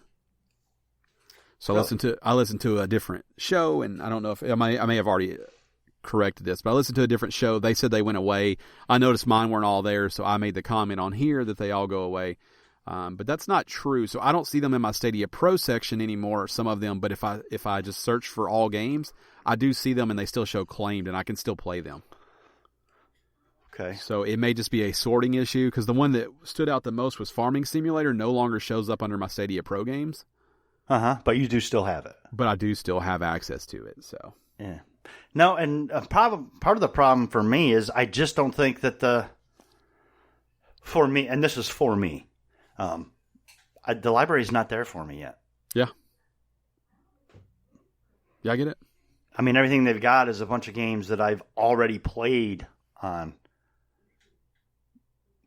So I listen to a different show, and I don't know if I may have already corrected this, but I listened to a different show. They said they went away. I noticed mine weren't all there, so I made the comment on here that they all go away. But that's not true. So I don't see them in my Stadia Pro section anymore, some of them. But if I just search for all games, I do see them, and they still show claimed, and I can still play them. Okay. So it may just be a sorting issue, because the one that stood out the most was Farming Simulator. No longer shows up under my Stadia Pro games. But you do still have it. But I do still have access to it. So yeah. No, and part of the problem for me is I just don't think that for me, and this is for me, the library is not there for me yet. Yeah. Yeah, I get it. I mean, everything they've got is a bunch of games that I've already played on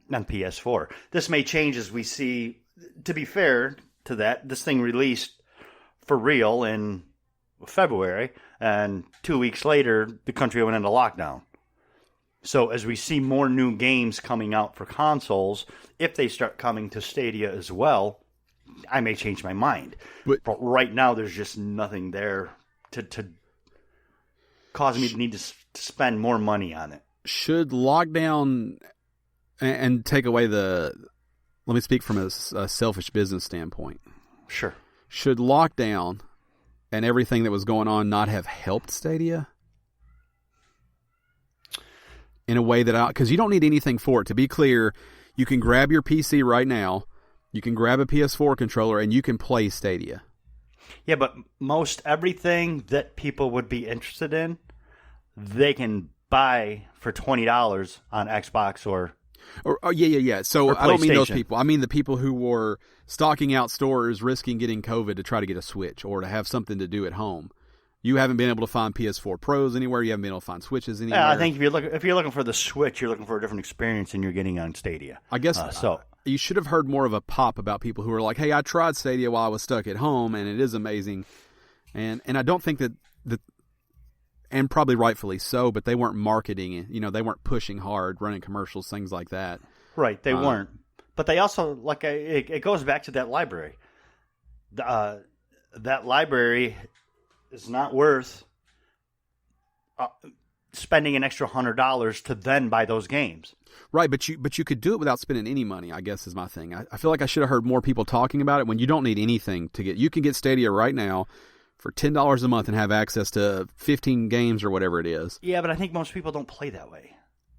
PS4. This may change as we see. To be fair to that, this thing released for real in February, and 2 weeks later, the country went into lockdown. So as we see more new games coming out for consoles, if they start coming to Stadia as well, I may change my mind. But right now, there's just nothing there to cause me to need to spend more money on it. Should lockdown and take away let me speak from a selfish business standpoint. Sure. Should lockdown and everything that was going on not have helped Stadia? In a way that because you don't need anything for it. To be clear, you can grab your PC right now, you can grab a PS4 controller, and you can play Stadia. Yeah, but most everything that people would be interested in, they can buy for $20 on Xbox or yeah. So I don't mean those people. I mean the people who were stocking out stores, risking getting COVID to try to get a Switch or to have something to do at home. You haven't been able to find PS4 Pros anywhere. You haven't been able to find Switches anywhere. Yeah, I think if you're looking for the Switch, you're looking for a different experience than you're getting on Stadia. I guess you should have heard more of a pop about people who were like, "Hey, I tried Stadia while I was stuck at home, and it is amazing." And I don't think that and probably rightfully so, but they weren't marketing it. They weren't pushing hard, running commercials, things like that. Right, they weren't. But they also it goes back to that library. That library is not worth spending an extra $100 to then buy those games. Right, but you could do it without spending any money, I guess is my thing. I feel like I should have heard more people talking about it when you don't need anything to get. You can get Stadia right now for $10 a month and have access to 15 games or whatever it is. Yeah, but I think most people don't play that way.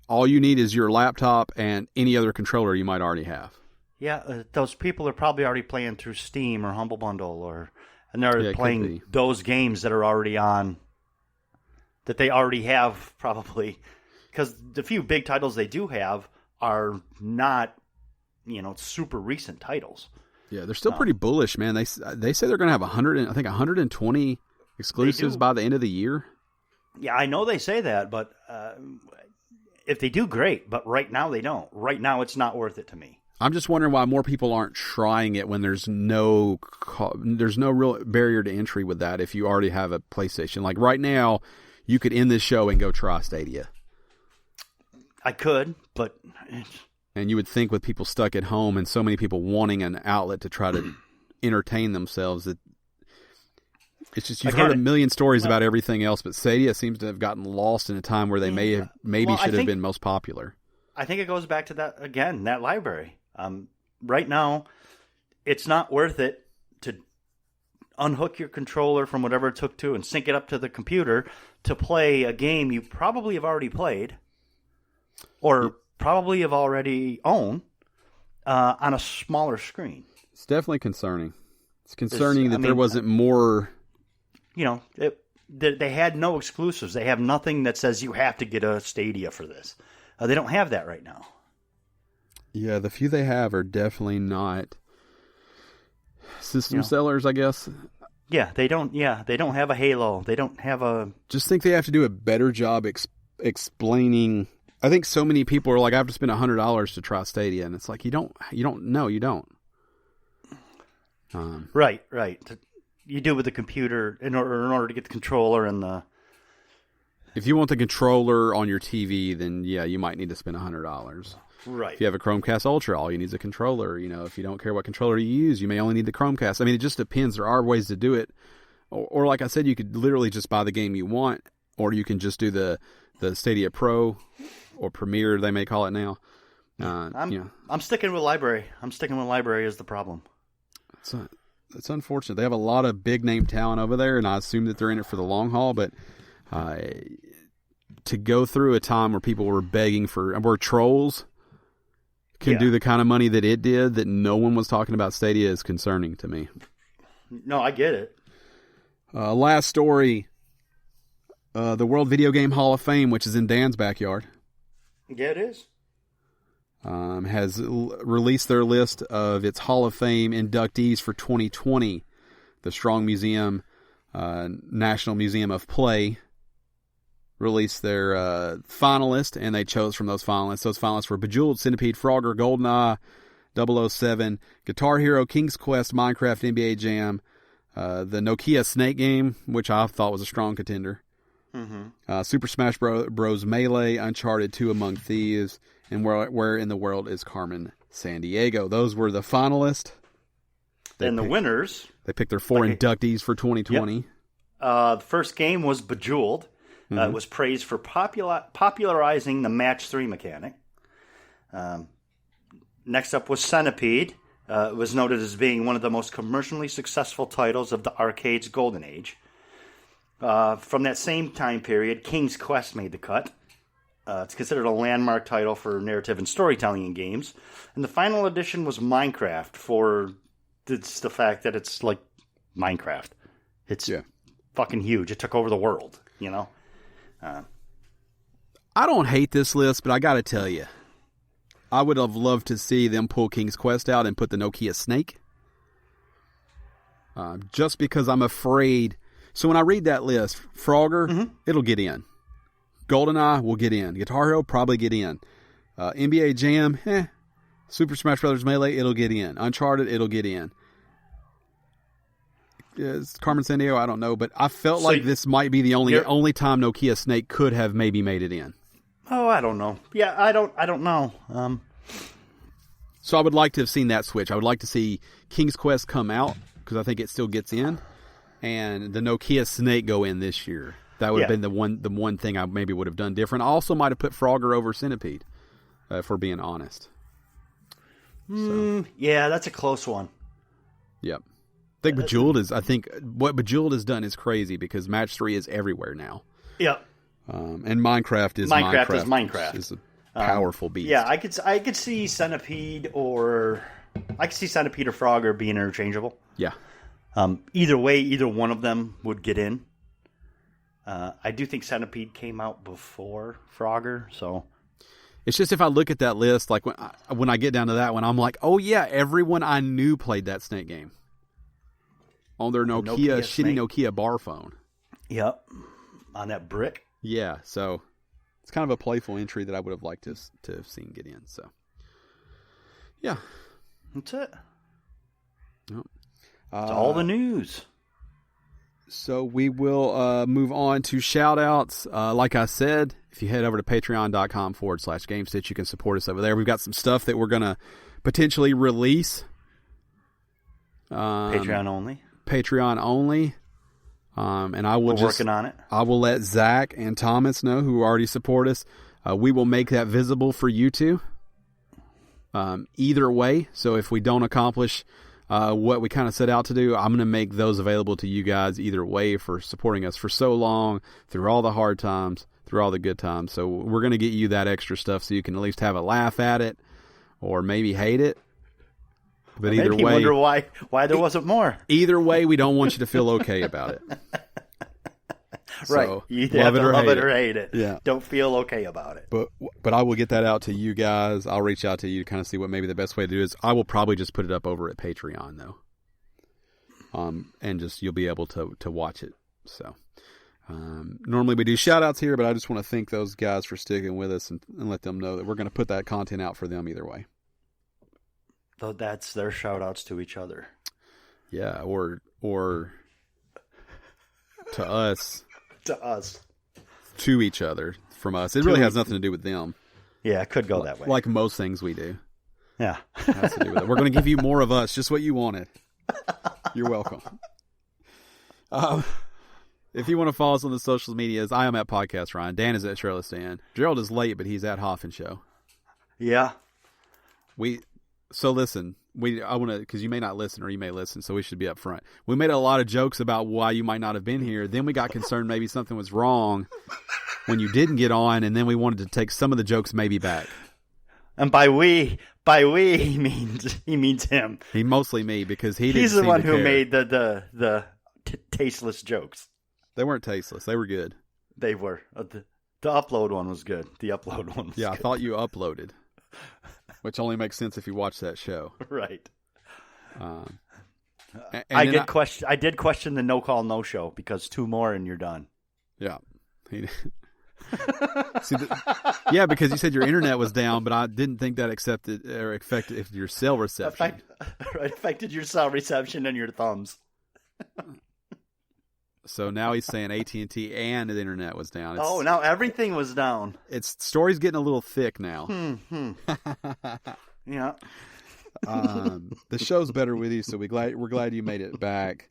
All you need is your laptop and any other controller you might already have. Yeah, those people are probably already playing through Steam or Humble Bundle and they're playing those games that are already on, that they already have probably, because the few big titles they do have are not, super recent titles. Yeah, they're still pretty bullish, man. They say they're going to have 120 exclusives by the end of the year. Yeah, I know they say that, but if they do, great. But right now they don't. Right now it's not worth it to me. I'm just wondering why more people aren't trying it when there's no real barrier to entry with that if you already have a PlayStation. Like right now, you could end this show and go try Stadia. I could, but... And you would think with people stuck at home and so many people wanting an outlet to try to entertain themselves that it's just you've heard a million stories about everything else, but Stadia seems to have gotten lost in a time where they should have been most popular. I think it goes back to that again, that library. Right now, it's not worth it to unhook your controller from whatever it took to and sync it up to the computer to play a game you probably have already played or probably have already owned on a smaller screen. It's definitely concerning. It's concerning there wasn't more... they had no exclusives. They have nothing that says you have to get a Stadia for this. They don't have that right now. Yeah, the few they have are definitely not system sellers, I guess. Yeah, they don't. Yeah, they don't have a halo. They don't have a. Just think they have to do a better job explaining. I think so many people are like, I have to spend $100 to try Stadia, and it's like you don't. No, you don't. Right. You do with the computer in order to get the controller and the. If you want the controller on your TV, then yeah, you might need to spend $100. Right. If you have a Chromecast Ultra, all you need is a controller. If you don't care what controller you use, you may only need the Chromecast. I mean, it just depends. There are ways to do it. Or like I said, you could literally just buy the game you want, or you can just do the Stadia Pro or Premier, they may call it now. I'm sticking with library. I'm sticking with library is the problem. It's unfortunate. They have a lot of big name talent over there, and I assume that they're in it for the long haul, but to go through a time where people were begging where Trolls can do the kind of money that it did, that no one was talking about Stadia, is concerning to me. No, I get it. Last story, the World Video Game Hall of Fame, which is in Dan's backyard. Yeah, it is. Has released their list of its Hall of Fame inductees for 2020. The Strong Museum, National Museum of Play, released their finalists, and they chose from those finalists. Those finalists were Bejeweled, Centipede, Frogger, GoldenEye, 007, Guitar Hero, King's Quest, Minecraft, NBA Jam, the Nokia Snake game, which I thought was a strong contender, Super Smash Bros. Melee, Uncharted 2 Among Thieves, and Where in the World is Carmen Sandiego. Those were the finalists. And the winners. They picked their 4 inductees for 2020. Yep. The first game was Bejeweled. It was praised for popularizing the match 3 mechanic. Next up was Centipede. It was noted as being one of the most commercially successful titles of the arcade's golden age. From that same time period, King's Quest made the cut. It's considered a landmark title for narrative and storytelling in games. And the final edition was Minecraft for the fact that it's like Minecraft. It's fucking huge. It took over the world, I don't hate this list, but I got to tell you, I would have loved to see them pull King's Quest out and put the Nokia Snake. Just because I'm afraid. So when I read that list, Frogger, it'll get in. GoldenEye will get in. Guitar Hero, probably get in. NBA Jam, Super Smash Bros. Melee, it'll get in. Uncharted, it'll get in. Carmen Sandiego, I don't know, but I felt like this might be the only time Nokia Snake could have maybe made it in. Oh, I don't know. Yeah, I don't know. So I would like to have seen that switch. I would like to see King's Quest come out, because I think it still gets in, and the Nokia Snake go in this year. That would have been the one thing I maybe would have done different. I also might have put Frogger over Centipede, if we're being honest. Yeah, that's a close one. Yep. I think what Bejeweled has done is crazy, because Match 3 is everywhere now. Yep. And Minecraft is Minecraft. It's a powerful beast. Yeah, I could see Centipede or Frogger being interchangeable. Yeah. Either way, either one of them would get in. I do think Centipede came out before Frogger, so it's just if I look at that list, like when I get down to that one, I'm like, oh yeah, everyone I knew played that Snake game on their Nokia shitty Nokia bar phone. Yep, on that brick. Yeah, so it's kind of a playful entry that I would have liked to have seen get in. So yeah, that's it. Yep. It's all the news. So we will move on to shout-outs. Like I said, if you head over to patreon.com/Gamestitch, you can support us over there. We've got some stuff that we're going to potentially release. Patreon only. And I will We're working on it. I will let Zach and Thomas know, who already support us. We will make that visible for you two. Either way. So if we don't accomplish what we kind of set out to do, I'm going to make those available to you guys either way, for supporting us for so long, through all the hard times, through all the good times. So we're going to get you that extra stuff so you can at least have a laugh at it, or maybe hate it. But either way, wonder why there wasn't more. Either way, we don't want you to feel okay about it. Right. So, you have to love it or hate it. Yeah. Don't feel okay about it. But I will get that out to you guys. I'll reach out to you to kind of see what maybe the best way to do is. I will probably just put it up over at Patreon, though. and just you'll be able to watch it. So normally we do shout outs here, but I just want to thank those guys for sticking with us and let them know that we're going to put that content out for them either way. Though that's their shout outs to each other. Yeah, or to us. To each other from us. It really has nothing to do with them. Yeah, it could go that way. Like most things we do. Yeah. It has to do with it. We're going to give you more of us, just what you wanted. You're welcome. If you want to follow us on the social medias, I am at Podcast Ryan. Dan is at Shirley Stan. Gerald is late, but he's at Hoffman Show. Yeah. So listen, I want to, because you may not listen or you may listen, so we should be up front. We made a lot of jokes about why you might not have been here. Then we got concerned maybe something was wrong when you didn't get on, and then we wanted to take some of the jokes maybe back. And by we he means him. He mostly me, because he's the one who made the tasteless jokes. They weren't tasteless. They were good. They were. The upload one was good. The upload one was good. I thought you uploaded. Which only makes sense if you watch that show. Right. I did question the no call, no show, because 2 more and you're done. Yeah. Yeah, because you said your internet was down, but I didn't think that affected your cell reception. Affected your cell reception and your thumbs. So now he's saying AT&T and the internet was down. Now everything was down. Story's getting a little thick now. Yeah. The show's better with you, so we're glad you made it back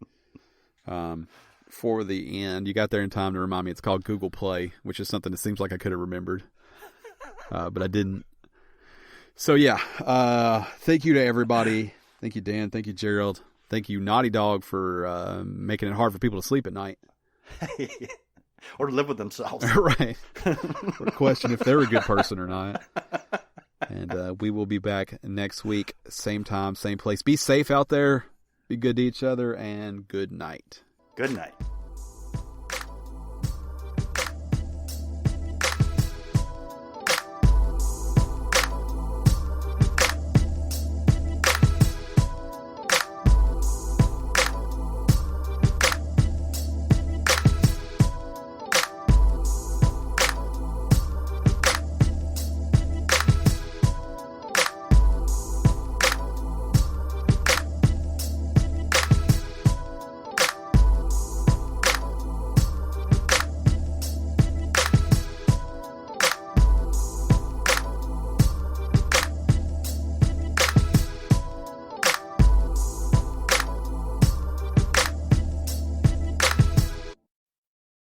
for the end. You got there in time to remind me it's called Google Play, which is something that seems like I could have remembered, but I didn't. So yeah, thank you to everybody. Thank you, Dan. Thank you, Gerald. Thank you, Naughty Dog, for making it hard for people to sleep at night. Or live with themselves. Right. Or question if they're a good person or not. And we will be back next week. Same time, same place. Be safe out there. Be good to each other. And good night. Good night.